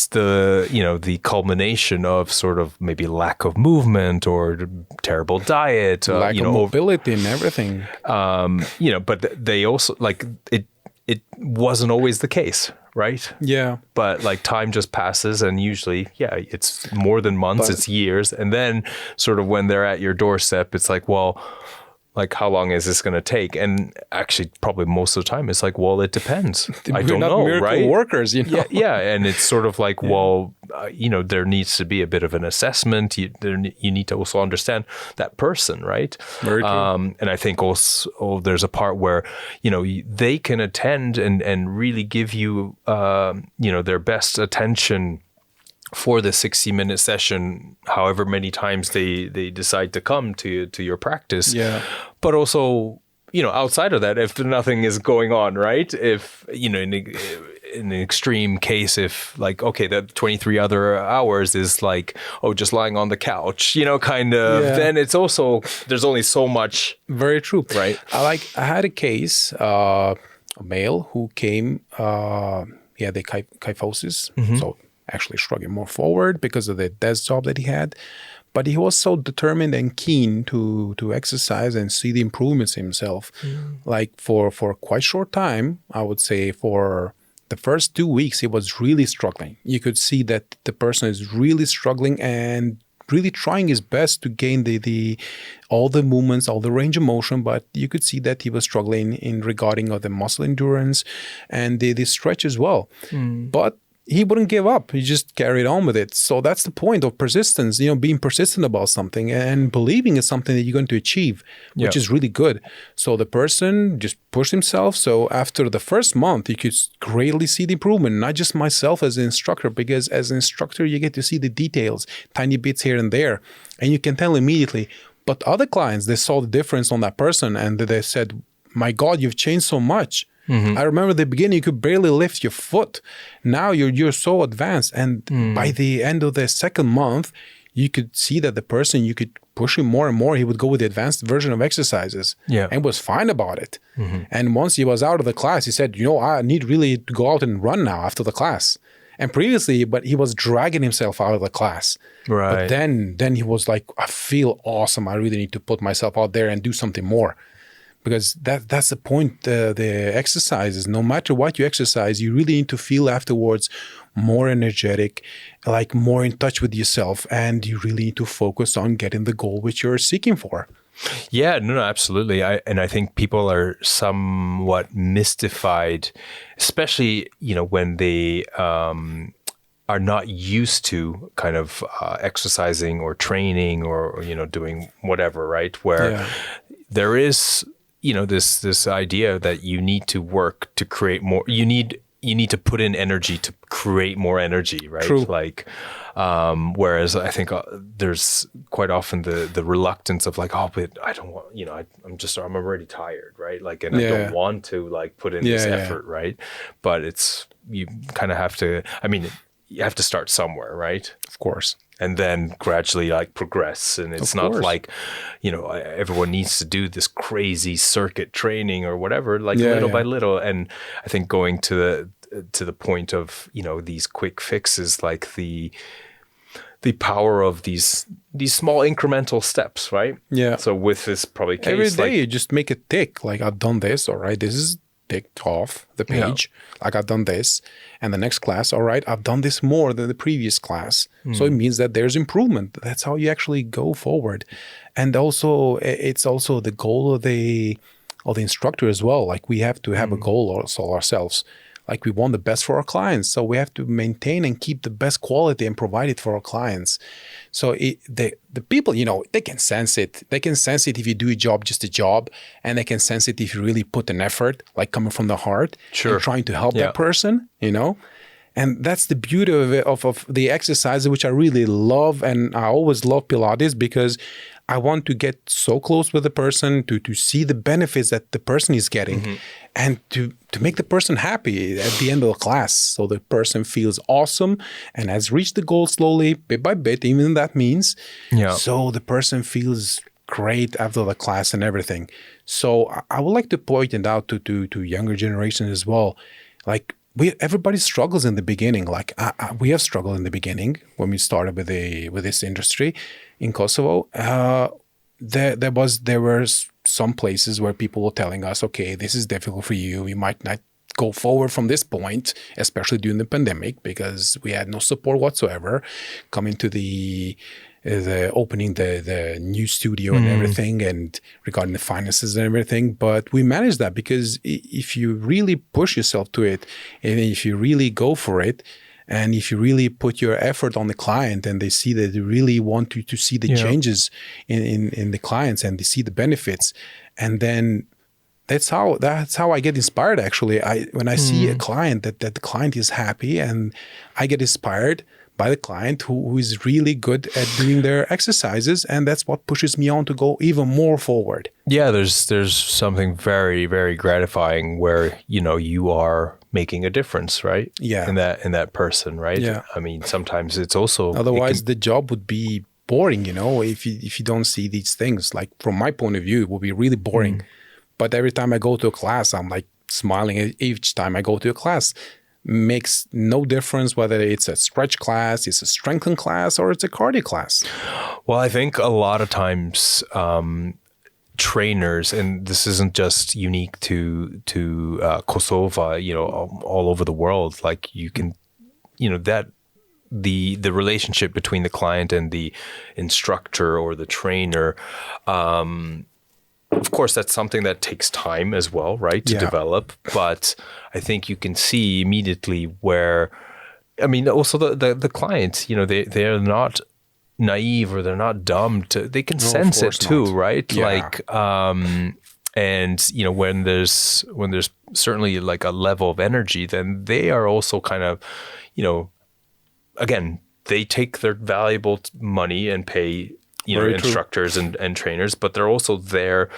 [SPEAKER 1] the culmination of sort of maybe lack of movement or terrible diet,
[SPEAKER 2] lack of mobility and everything.
[SPEAKER 1] But they also it wasn't always the case. Right.
[SPEAKER 2] Yeah.
[SPEAKER 1] But like time just passes, and usually, it's more than months, it's years. And then sort of when they're at your doorstep, it's like, well, like, how long is this going to take? And actually, probably most of the time, it's like, well, it depends. I don't know,
[SPEAKER 2] miracle workers,
[SPEAKER 1] Yeah, and it's sort of like, well, there needs to be a bit of an assessment. You need to also understand that person, right?
[SPEAKER 2] Very true.
[SPEAKER 1] And I think also there's a part where, they can attend and really give you, their best attention for the 60-minute session, however many times they decide to come to your practice.
[SPEAKER 2] Yeah.
[SPEAKER 1] But also, outside of that, if nothing is going on, right? If, in an extreme case, if like, okay, that 23 other hours is like, just lying on the couch, kind of, then it's also, there's only so much.
[SPEAKER 2] Very true.
[SPEAKER 1] Right.
[SPEAKER 2] I had a case, a male who came, he had the kyphosis. So actually struggling more forward because of the desk job that he had. But he was so determined and keen to exercise and see the improvements himself. Like for quite short time, I would say for the first 2 weeks, he was really struggling. You could see that the person is really struggling and really trying his best to gain the all the movements, all the range of motion, but you could see that he was struggling in regarding of the muscle endurance and the stretch as well. But he wouldn't give up. He just carried on with it. So that's the point of persistence, being persistent about something and believing it's something that you're going to achieve, which is really good. So the person just pushed himself. So after the first month, you could greatly see the improvement, not just myself as an instructor, because as an instructor, you get to see the details, tiny bits here and there, and you can tell immediately. But other clients, they saw the difference on that person and they said, my God, you've changed so much. I remember at the beginning, you could barely lift your foot. Now you're so advanced. And by the end of the second month, you could see that the person, you could push him more and more. He would go with the advanced version of exercises and was fine about it. And once he was out of the class, he said, I need really to go out and run now after the class. And previously, but he was dragging himself out of the class.
[SPEAKER 1] Right.
[SPEAKER 2] But then he was like, I feel awesome. I really need to put myself out there and do something more. Because that's the point, the exercises, no matter what you exercise, you really need to feel afterwards more energetic, like more in touch with yourself, and you really need to focus on getting the goal which you're seeking for.
[SPEAKER 1] Yeah, no, absolutely. I think people are somewhat mystified, especially, when they are not used to kind of exercising or training or doing whatever, right? Where there is this idea that you need to work to create more. You need to put in energy to create more energy, right?
[SPEAKER 2] True.
[SPEAKER 1] Like, whereas I think there's quite often the reluctance of like, but I don't want, I'm already tired, right? Like, and I don't want to like put in this effort, right? But you kind of have to. I mean, you have to start somewhere, right?
[SPEAKER 2] Of course.
[SPEAKER 1] And then gradually like progress. And it's not like, everyone needs to do this crazy circuit training or whatever, like little by little. And I think going to the point of, these quick fixes, like the power of these small incremental steps, right? Yeah. So with this probably case,
[SPEAKER 2] every day you just make it tick. Like, I've done this, all right, this is ticked off the page. Like, I've done this. And the next class, all right, I've done this more than the previous class. So it means that there's improvement. That's how you actually go forward. And also, it's also the goal of the instructor as well. Like, we have to have a goal also ourselves. Like we want the best for our clients. So we have to maintain and keep the best quality and provide it for our clients. So the people, they can sense it. They can sense it if you do a job, just a job. And they can sense it if you really put an effort, like coming from the heart, and trying to help that person, And that's the beauty of it, of the exercise, which I really love. And I always love Pilates because I want to get so close with the person to see the benefits that the person is getting and to make the person happy at the end of the class. So the person feels awesome and has reached the goal slowly, bit by bit, even that means. So the person feels great after the class and everything. So I would like to point it out to younger generations as well. Like, everybody struggles in the beginning. Like we have struggled in the beginning when we started with this industry in Kosovo. There were some places where people were telling us, okay, this is difficult for you. You might not go forward from this point, especially during the pandemic, because we had no support whatsoever coming to the opening the new studio and everything, and regarding the finances and everything. But we managed that because if you really push yourself to it, and if you really go for it, and if you really put your effort on the client and they see that they really want to see the changes in the clients and they see the benefits, and then that's how I get inspired. Actually, when I see a client that the client is happy, and I get inspired by the client who is really good at doing their exercises, and that's what pushes me on to go even more forward.
[SPEAKER 1] Yeah, there's something very, very gratifying where you are making a difference, right?
[SPEAKER 2] Yeah,
[SPEAKER 1] in that person, right? Yeah. I mean, sometimes it's also
[SPEAKER 2] otherwise the job would be boring, if you don't see these things. Like from my point of view, it would be really boring. But every time I go to a class, I'm like smiling each time I go to a class. Makes no difference whether it's a stretch class, it's a strengthen class, or it's a cardio class.
[SPEAKER 1] Well, I think a lot of times trainers, and this isn't just unique to Kosova, all over the world, like you can, that the relationship between the client and the instructor or the trainer, of course, that's something that takes time as well, right, to develop. But I think you can see immediately where, also the clients, they are not naive or they're not dumb. They can sense it too, right?
[SPEAKER 2] Yeah.
[SPEAKER 1] Like, and when there's certainly like a level of energy, then they are also kind of, again, they take their valuable money and pay instructors and trainers, but they're also there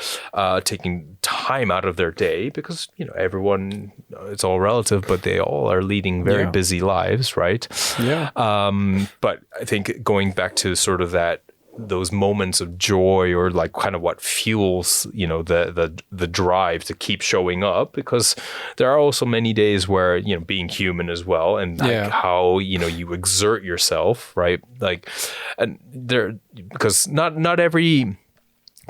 [SPEAKER 1] taking time out of their day because, everyone, it's all relative, but they all are leading very busy lives, right?
[SPEAKER 2] Yeah.
[SPEAKER 1] But I think going back to sort of those moments of joy, or like kind of what fuels, the drive to keep showing up, because there are also many days where, being human as well, and like how, you exert yourself, right? Like, and because not every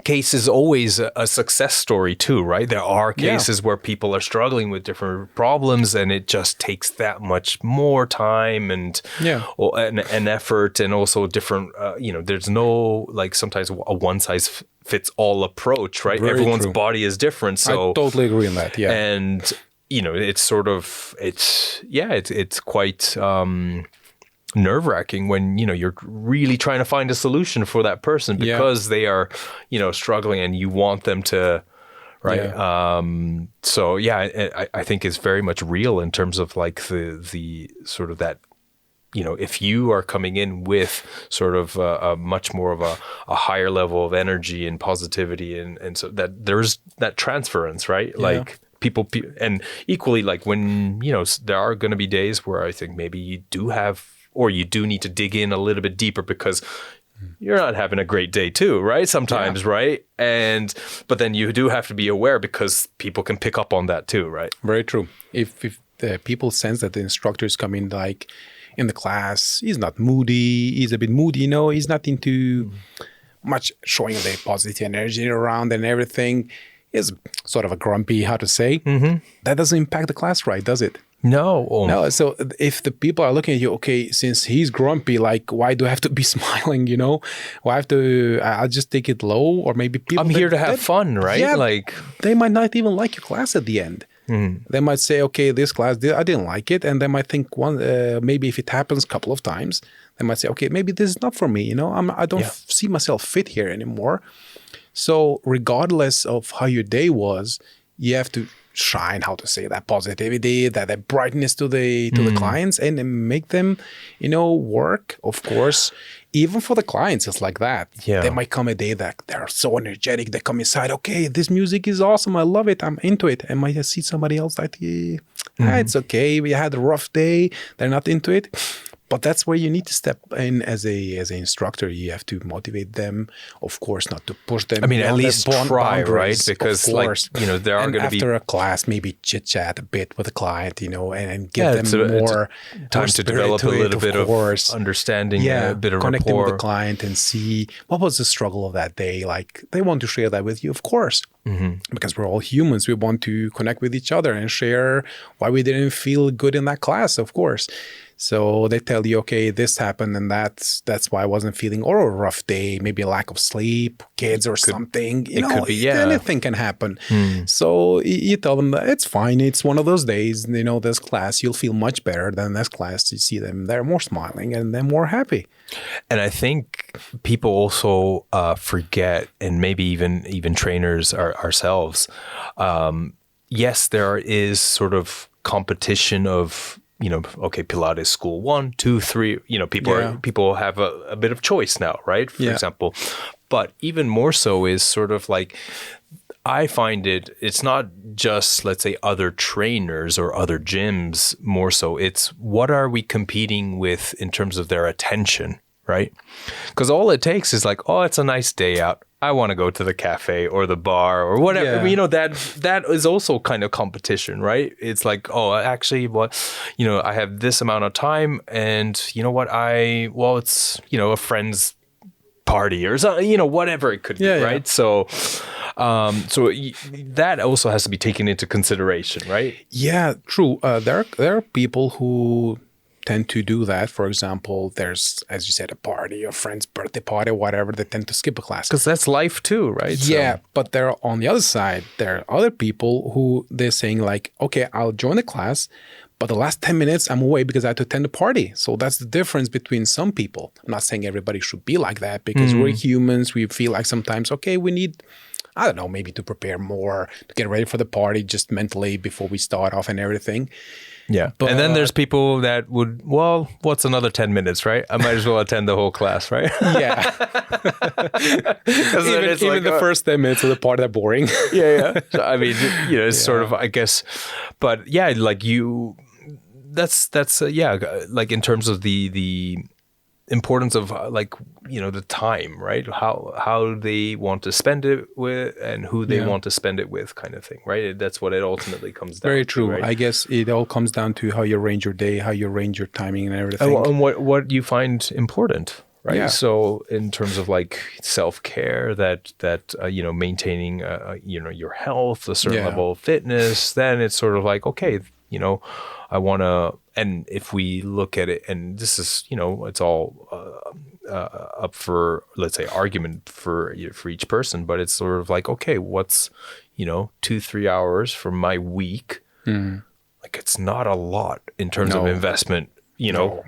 [SPEAKER 1] case is always a success story too, right? There are cases where people are struggling with different problems, and it just takes that much more time and effort, and also different. There's no, like, sometimes a one size fits all approach, right?
[SPEAKER 2] Very
[SPEAKER 1] Everyone's
[SPEAKER 2] true.
[SPEAKER 1] body is different, so
[SPEAKER 2] I totally agree on that. Yeah,
[SPEAKER 1] and it's sort of it's quite. Nerve-wracking when you're really trying to find a solution for that person because they are struggling and you want them to, right? So I think it's very much real in terms of like the sort of that, if you are coming in with sort of a much more of a higher level of energy and positivity, and so that there's that transference, right? Like people, and equally, like when there are going to be days where I think maybe you do have, or you do need to dig in a little bit deeper because you're not having a great day too, right? Sometimes, right? But then you do have to be aware because people can pick up on that too, right?
[SPEAKER 2] Very true. If the people sense that the instructor is coming, like in the class, he's not moody, he's a bit moody, he's not into much showing the positive energy around and everything, he's sort of a grumpy, how to say, that doesn't impact the class, right? Does it?
[SPEAKER 1] No.
[SPEAKER 2] No. So if the people are looking at you, okay, since he's grumpy, like, why do I have to be smiling? Why have to? I'll just take it low, or maybe people.
[SPEAKER 1] I'm here to have fun, right?
[SPEAKER 2] Yeah,
[SPEAKER 1] like
[SPEAKER 2] they might not even like your class at the end. They might say, okay, this class, I didn't like it. And they might think maybe if it happens a couple of times, they might say, okay, maybe this is not for me. I don't see myself fit here anymore. So regardless of how your day was, you have to shine, how to say, that positivity, that brightness to the clients, and make them, work. Of course, even for the clients, it's like that.
[SPEAKER 1] Yeah.
[SPEAKER 2] There might come a day that they're so energetic. They come inside, okay, this music is awesome. I love it. I'm into it. And might see somebody else like, it's okay. We had a rough day. They're not into it. But that's where you need to step in as an instructor. You have to motivate them, of course, not to push them.
[SPEAKER 1] I mean, at least try, right? Because, there are going to be...
[SPEAKER 2] after a class, maybe chit-chat a bit with the client, and give them more
[SPEAKER 1] time to develop a little bit of understanding, a bit of
[SPEAKER 2] connecting
[SPEAKER 1] rapport
[SPEAKER 2] with the client and see what was the struggle of that day. Like, they want to share that with you, of course. Because we're all humans. We want to connect with each other and share why we didn't feel good in that class, of course. So they tell you, okay, this happened and that's why I wasn't feeling, or a rough day, maybe a lack of sleep, kids or something. It could be, anything can happen. So you tell them that it's fine. It's one of those days, this class, you'll feel much better than this class. You see them, they're more smiling and they're more happy.
[SPEAKER 1] And I think people also forget, and maybe even trainers ourselves. Yes, there is sort of competition of, okay, Pilates school 1, 2, 3, people have a bit of choice now, right? For example. But even more so is sort of like, I find it's not just, let's say, other trainers or other gyms more so. It's what are we competing with in terms of their attention, right? Because all it takes is like, oh, it's a nice day out. I want to go to the cafe or the bar or whatever. Yeah. That is also kind of competition, right? It's like, oh, actually, I have this amount of time, and you know what? It's a friend's party or something, whatever it could be, right? So, that also has to be taken into consideration, right?
[SPEAKER 2] Yeah, true. There are people who tend to do that. For example, there's, as you said, a party, a friend's birthday party, whatever, they tend to skip a class.
[SPEAKER 1] Because that's life too, right?
[SPEAKER 2] Yeah, but there, on the other side, there are other people who they're saying like, okay, I'll join the class, but the last 10 minutes I'm away because I have to attend the party. So that's the difference between some people. I'm not saying everybody should be like that, because we're humans. We feel like sometimes, okay, we need, I don't know, maybe to prepare more, to get ready for the party just mentally before we start off and everything.
[SPEAKER 1] Yeah. But, and then there's people that would, what's another 10 minutes, right? I might as well attend the whole class, right?
[SPEAKER 2] Yeah. even the first 10 minutes of the part are boring.
[SPEAKER 1] Yeah. So, I mean, it's sort of, I guess, but yeah, like that's like in terms of the importance of the time, right? How they want to spend it with and who they want to spend it with, kind of thing, right? That's what it ultimately comes down to.
[SPEAKER 2] Very true.
[SPEAKER 1] Right?
[SPEAKER 2] I guess it all comes down to how you arrange your day, how you arrange your timing and everything.
[SPEAKER 1] And what you find important, right? Yeah. So in terms of like self-care, that maintaining your health, a certain level of fitness, then it's sort of like, okay, I want to, and if we look at it, and this is, it's all up for, let's say, argument for each person, but it's sort of like, okay, what's, 2-3 hours from my week? Like, it's not a lot in terms of investment,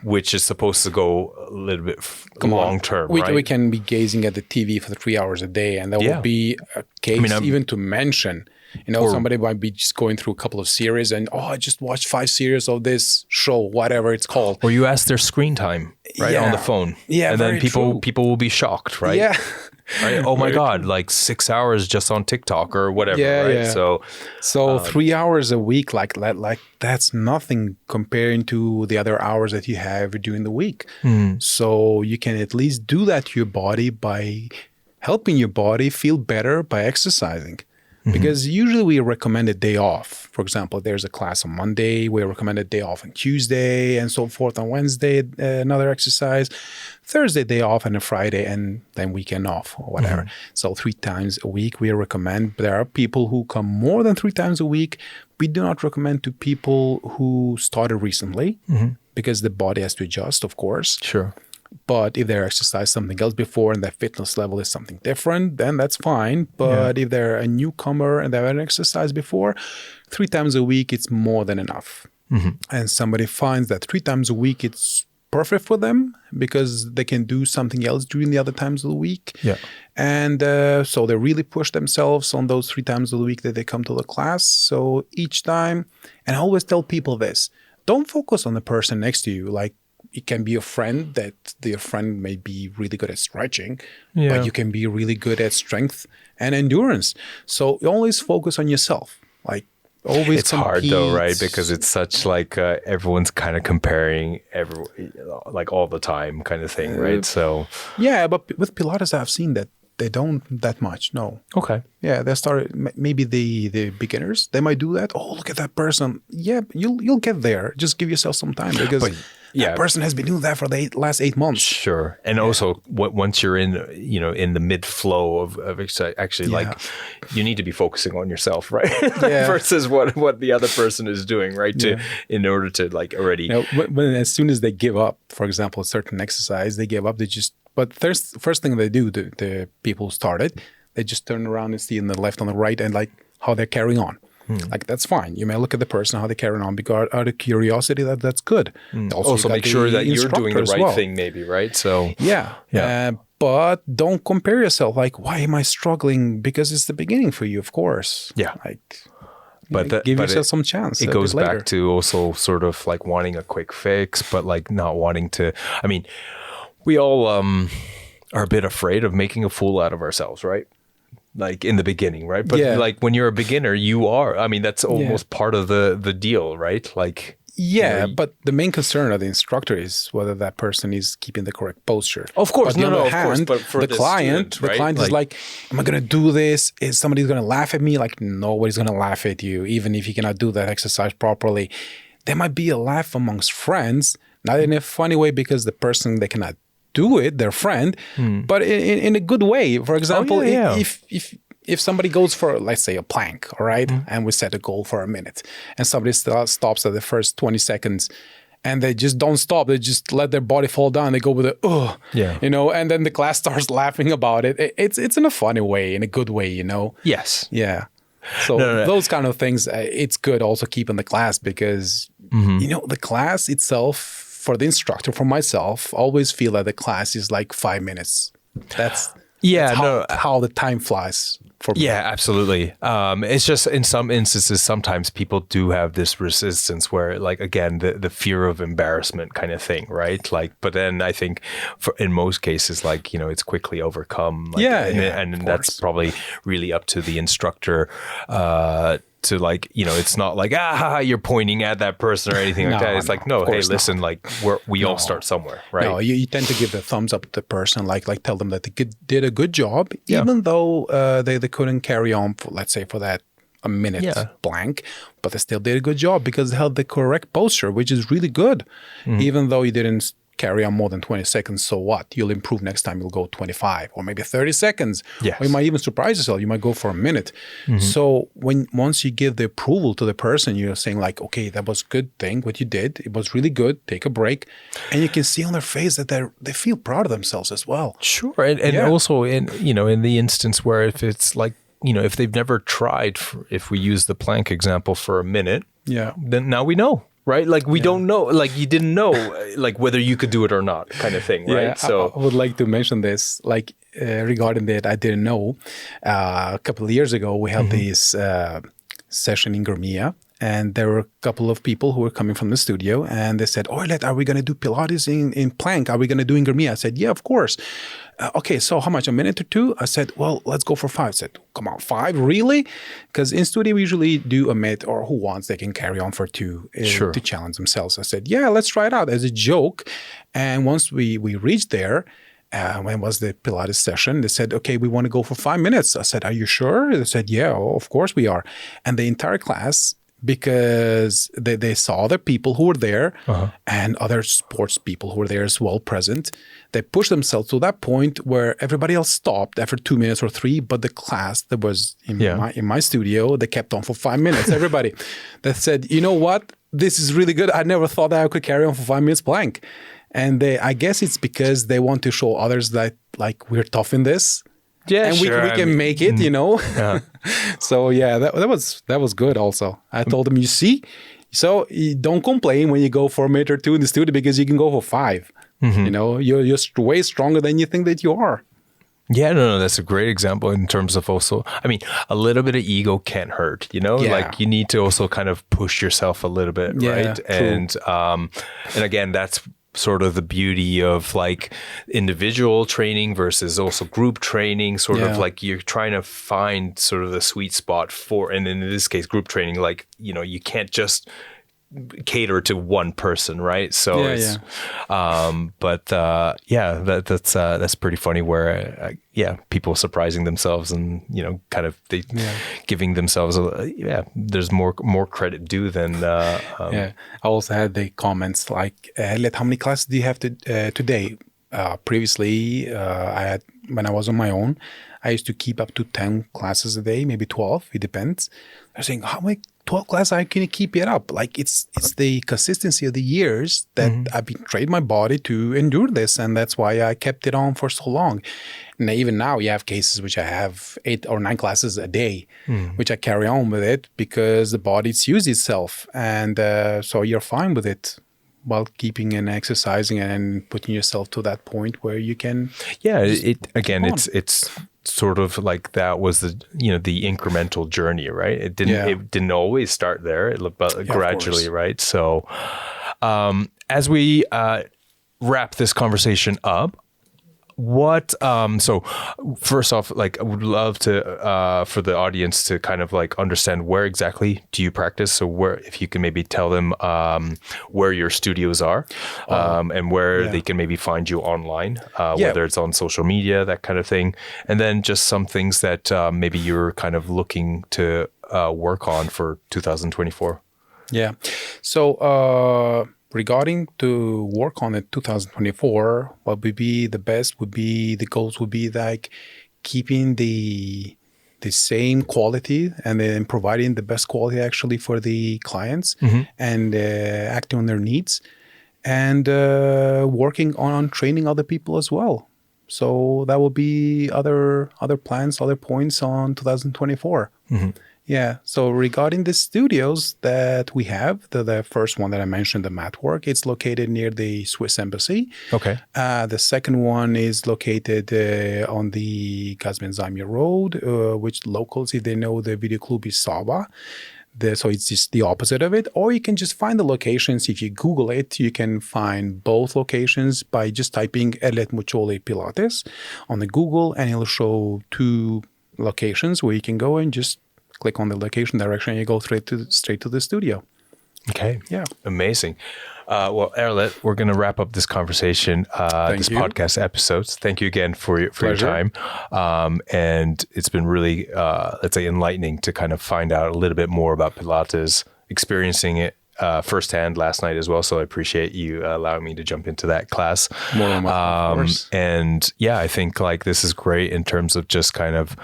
[SPEAKER 1] which is supposed to go a little bit long term, right?
[SPEAKER 2] We can be gazing at the TV for 3 hours a day, and that will be a case even to mention. Somebody might be just going through a couple of series and, I just watched 5 series of this show, whatever it's called.
[SPEAKER 1] Or you ask their screen time, right, on the phone. Yeah, and then people will be shocked, right? Yeah. Right? Oh my God, like 6 hours just on TikTok or whatever, right? Yeah.
[SPEAKER 2] So 3 hours a week, like that's nothing comparing to the other hours that you have during the week. So you can at least do that to your body by helping your body feel better by exercising. Because usually we recommend a day off. For example, there's a class on Monday, we recommend a day off on Tuesday and so forth. On Wednesday, another exercise, Thursday day off, and a Friday, and then weekend off or whatever. So 3 times a week we recommend. But there are people who come more than 3 times a week. We do not recommend to people who started recently because the body has to adjust, of course.
[SPEAKER 1] Sure.
[SPEAKER 2] But if they exercised something else before and their fitness level is something different, then that's fine. But if they're a newcomer and they haven't exercised before, 3 times a week, it's more than enough. And somebody finds that 3 times a week, it's perfect for them because they can do something else during the other times of the week. And so they really push themselves on those 3 times of the week that they come to the class. So each time, and I always tell people this, don't focus on the person next to you. Like, it can be a friend that your friend may be really good at stretching, but you can be really good at strength and endurance. So you always focus on yourself. Like, always
[SPEAKER 1] it's hard though, right? Because it's such like everyone's kind of comparing like all the time kind of thing, right? So
[SPEAKER 2] yeah, but with Pilates, I've seen that they don't that much. No.
[SPEAKER 1] Okay.
[SPEAKER 2] Yeah, they start maybe the beginners. They might do that. Oh, look at that person. Yeah, you'll get there. Just give yourself some time because that person has been doing that for the last 8 months.
[SPEAKER 1] Sure. And also once you're in, in the mid flow of actually like you need to be focusing on yourself, right? Versus what the other person is doing, right? In order to like already.
[SPEAKER 2] When as soon as they give up, for example, a certain exercise, they give up, but first thing they do, the people who started, they just turn around and see on the left, on the right, and like how they're carrying on. Like, that's fine. You may look at the person, how they carry on, because out of curiosity, that's good.
[SPEAKER 1] Also make sure that you're doing the right thing, maybe, right? So
[SPEAKER 2] but don't compare yourself. Like, why am I struggling? Because it's the beginning for you, of course. Like, give yourself some chance.
[SPEAKER 1] It goes back to also sort of like wanting a quick fix, but like not wanting to. I mean, we all are a bit afraid of making a fool out of ourselves, right? Like in the beginning, right? But like when you're a beginner, you are. I mean, that's almost part of the deal, right? Like
[SPEAKER 2] but the main concern of the instructor is whether that person is keeping the correct posture.
[SPEAKER 1] Of course,
[SPEAKER 2] but of course. But for the client,
[SPEAKER 1] student, right?
[SPEAKER 2] The client is like, am I going to do this? Is somebody going to laugh at me? Like, nobody's going to laugh at you, even if you cannot do that exercise properly. There might be a laugh amongst friends, not in a funny way because the person they cannot do it, their friend, but in a good way. For example, if somebody goes for, let's say, a plank, all right, and we set a goal for a minute, and somebody stops at the first 20 seconds, and they just don't stop, they just let their body fall down, they go with and then the class starts laughing about it. It's in a funny way, in a good way,
[SPEAKER 1] Yes.
[SPEAKER 2] Yeah. So those kind of things, it's good also keeping the class because, the class itself, for the instructor, for myself, always feel that the class is like 5 minutes. That's how the time flies for me.
[SPEAKER 1] Yeah, absolutely. It's just in some instances, sometimes people do have this resistance where, like, again, the fear of embarrassment kind of thing, right? Like, but then I think in most cases, like, it's quickly overcome. Like, and that's probably really up to the instructor to, like, it's not like, you're pointing at that person or anything like that. It's like, no, hey, listen, like, we all start somewhere, right? No,
[SPEAKER 2] you tend to give the thumbs up to the person, like tell them that they did a good job, even though they couldn't carry on, let's say, for that a minute blank, but they still did a good job because they held the correct posture, which is really good. Even though you didn't carry on more than 20 seconds, so what? You'll improve next time. You'll go 25 or maybe 30 seconds.
[SPEAKER 1] Yes.
[SPEAKER 2] Or you might even surprise yourself. You might go for a minute. So once you give the approval to the person, you're saying like, okay, that was a good thing, what you did. It was really good. Take a break. And you can see on their face that they feel proud of themselves as well.
[SPEAKER 1] Sure. And also in the instance where if it's like, if they've never tried, if we use the plank example for a minute, then now we know. Right? Like, we don't know, like, you didn't know, like, whether you could do it or not kind of thing, right? So
[SPEAKER 2] I would like to mention this, like, regarding that I didn't know. A couple of years ago, we had this session in Gurmia, and there were a couple of people who were coming from the studio, and they said, Erlet, are we going to do Pilates in plank? Are we going to do in Gurmia? I said, yeah, of course. Okay, so how much, a minute or two? I said, well, let's go for 5. I said, come on, 5, really? Because in studio, we usually do a minute, or who wants, they can carry on for 2 to challenge themselves. I said, yeah, let's try it out as a joke. And once we reached there, when was the Pilates session, they said, okay, we want to go for 5 minutes. I said, are you sure? They said, yeah, of course we are. And the entire class, because they saw other people who were there and other sports people who were there as well present. They pushed themselves to that point where everybody else stopped after 2 minutes or 3, but the class that was in my studio, they kept on for 5 minutes. Everybody that said, you know what, this is really good. I never thought that I could carry on for 5 minutes plank. And I guess it's because they want to show others that like we're tough in this.
[SPEAKER 1] Yeah,
[SPEAKER 2] and
[SPEAKER 1] sure.
[SPEAKER 2] we can make it, So yeah, that was good. Also, I told them, you see, so you don't complain when you go for 1 minute or 2 in the studio because you can go for 5. You're way stronger than you think that you are.
[SPEAKER 1] Yeah, no, that's a great example in terms of also, I mean, a little bit of ego can't hurt, like you need to also kind of push yourself a little bit, right?
[SPEAKER 2] True.
[SPEAKER 1] And again, that's sort of the beauty of like individual training versus also group training, sort of like you're trying to find sort of the sweet spot for, and in this case, group training, like, you can't just cater to one person, right? So that's pretty funny where people surprising themselves and kind of giving themselves there's more credit due than
[SPEAKER 2] I also had the comments like, Erlet, how many classes do you have today? Previously I had, when I was on my own, I used to keep up to 10 classes a day, maybe 12, it depends. I was saying, how many 12 classes I can keep it up? Like it's the consistency of the years that I've been trained my body to endure this, and that's why I kept it on for so long. And even now, you have cases which I have 8 or 9 classes a day, which I carry on with it because the body's used itself, and so you're fine with it while keeping and exercising and putting yourself to that point where you can.
[SPEAKER 1] Yeah, it's sort of like that was the the incremental journey, right? It didn't always start there, but gradually, right? So as we wrap this conversation up, what so first off, like I would love to for the audience to kind of like understand where exactly do you practice, so where, if you can maybe tell them where your studios are, and where they can maybe find you online, whether it's on social media, that kind of thing, and then just some things that maybe you're kind of looking to work on for 2024.
[SPEAKER 2] So regarding to work on it 2024, what would be the best would be, the goals would be like keeping the same quality and then providing the best quality actually for the clients, and acting on their needs, and working on training other people as well. So that will be other plans, other points on 2024. Yeah. So regarding the studios that we have, the first one that I mentioned, the mat work, it's located near the Swiss Embassy.
[SPEAKER 1] Okay.
[SPEAKER 2] The second one is located on the Gazmenzimir Road, which locals, if they know the video club, is Saba. So it's just the opposite of it. Or you can just find the locations. If you Google it, you can find both locations by just typing Erlet Muçolli Pilates on the Google, and it'll show 2 locations where you can go and just click on the location direction and you go straight to the studio.
[SPEAKER 1] Okay.
[SPEAKER 2] Yeah.
[SPEAKER 1] Amazing. Well, Erlet, we're going to wrap up this conversation, this podcast episodes. Thank you again for your time. And it's been really, let's say, enlightening to kind of find out a little bit more about Pilates, experiencing it firsthand last night as well. So I appreciate you allowing me to jump into that class.
[SPEAKER 2] More than of course.
[SPEAKER 1] And yeah, I think like this is great in terms of just kind of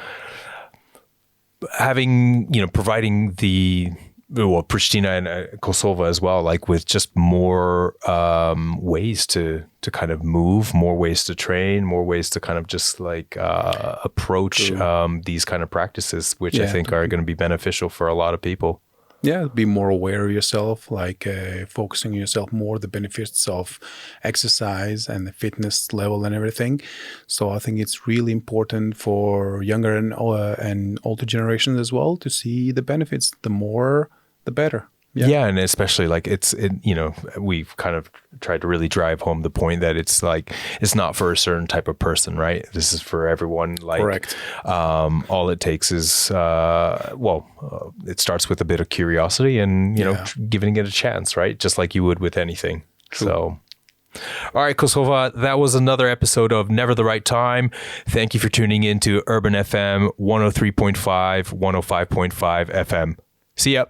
[SPEAKER 1] having, providing the Prishtina and Kosova as well, like with just more ways to kind of move, more ways to train, more ways to kind of just like approach these kind of practices, which I think are going to be beneficial for a lot of people.
[SPEAKER 2] Yeah, be more aware of yourself, like focusing on yourself more, the benefits of exercise and the fitness level and everything. So I think it's really important for younger and older generations as well to see the benefits. The more, the better.
[SPEAKER 1] Yeah, and especially like we've kind of tried to really drive home the point that it's like it's not for a certain type of person, right? This is for everyone. Like, correct. All it takes is it starts with a bit of curiosity and giving it a chance, right? Just like you would with anything.
[SPEAKER 2] True.
[SPEAKER 1] So. All right, Kosova, that was another episode of Never the Right Time. Thank you for tuning in to Urban FM 103.5, 105.5 FM. See ya.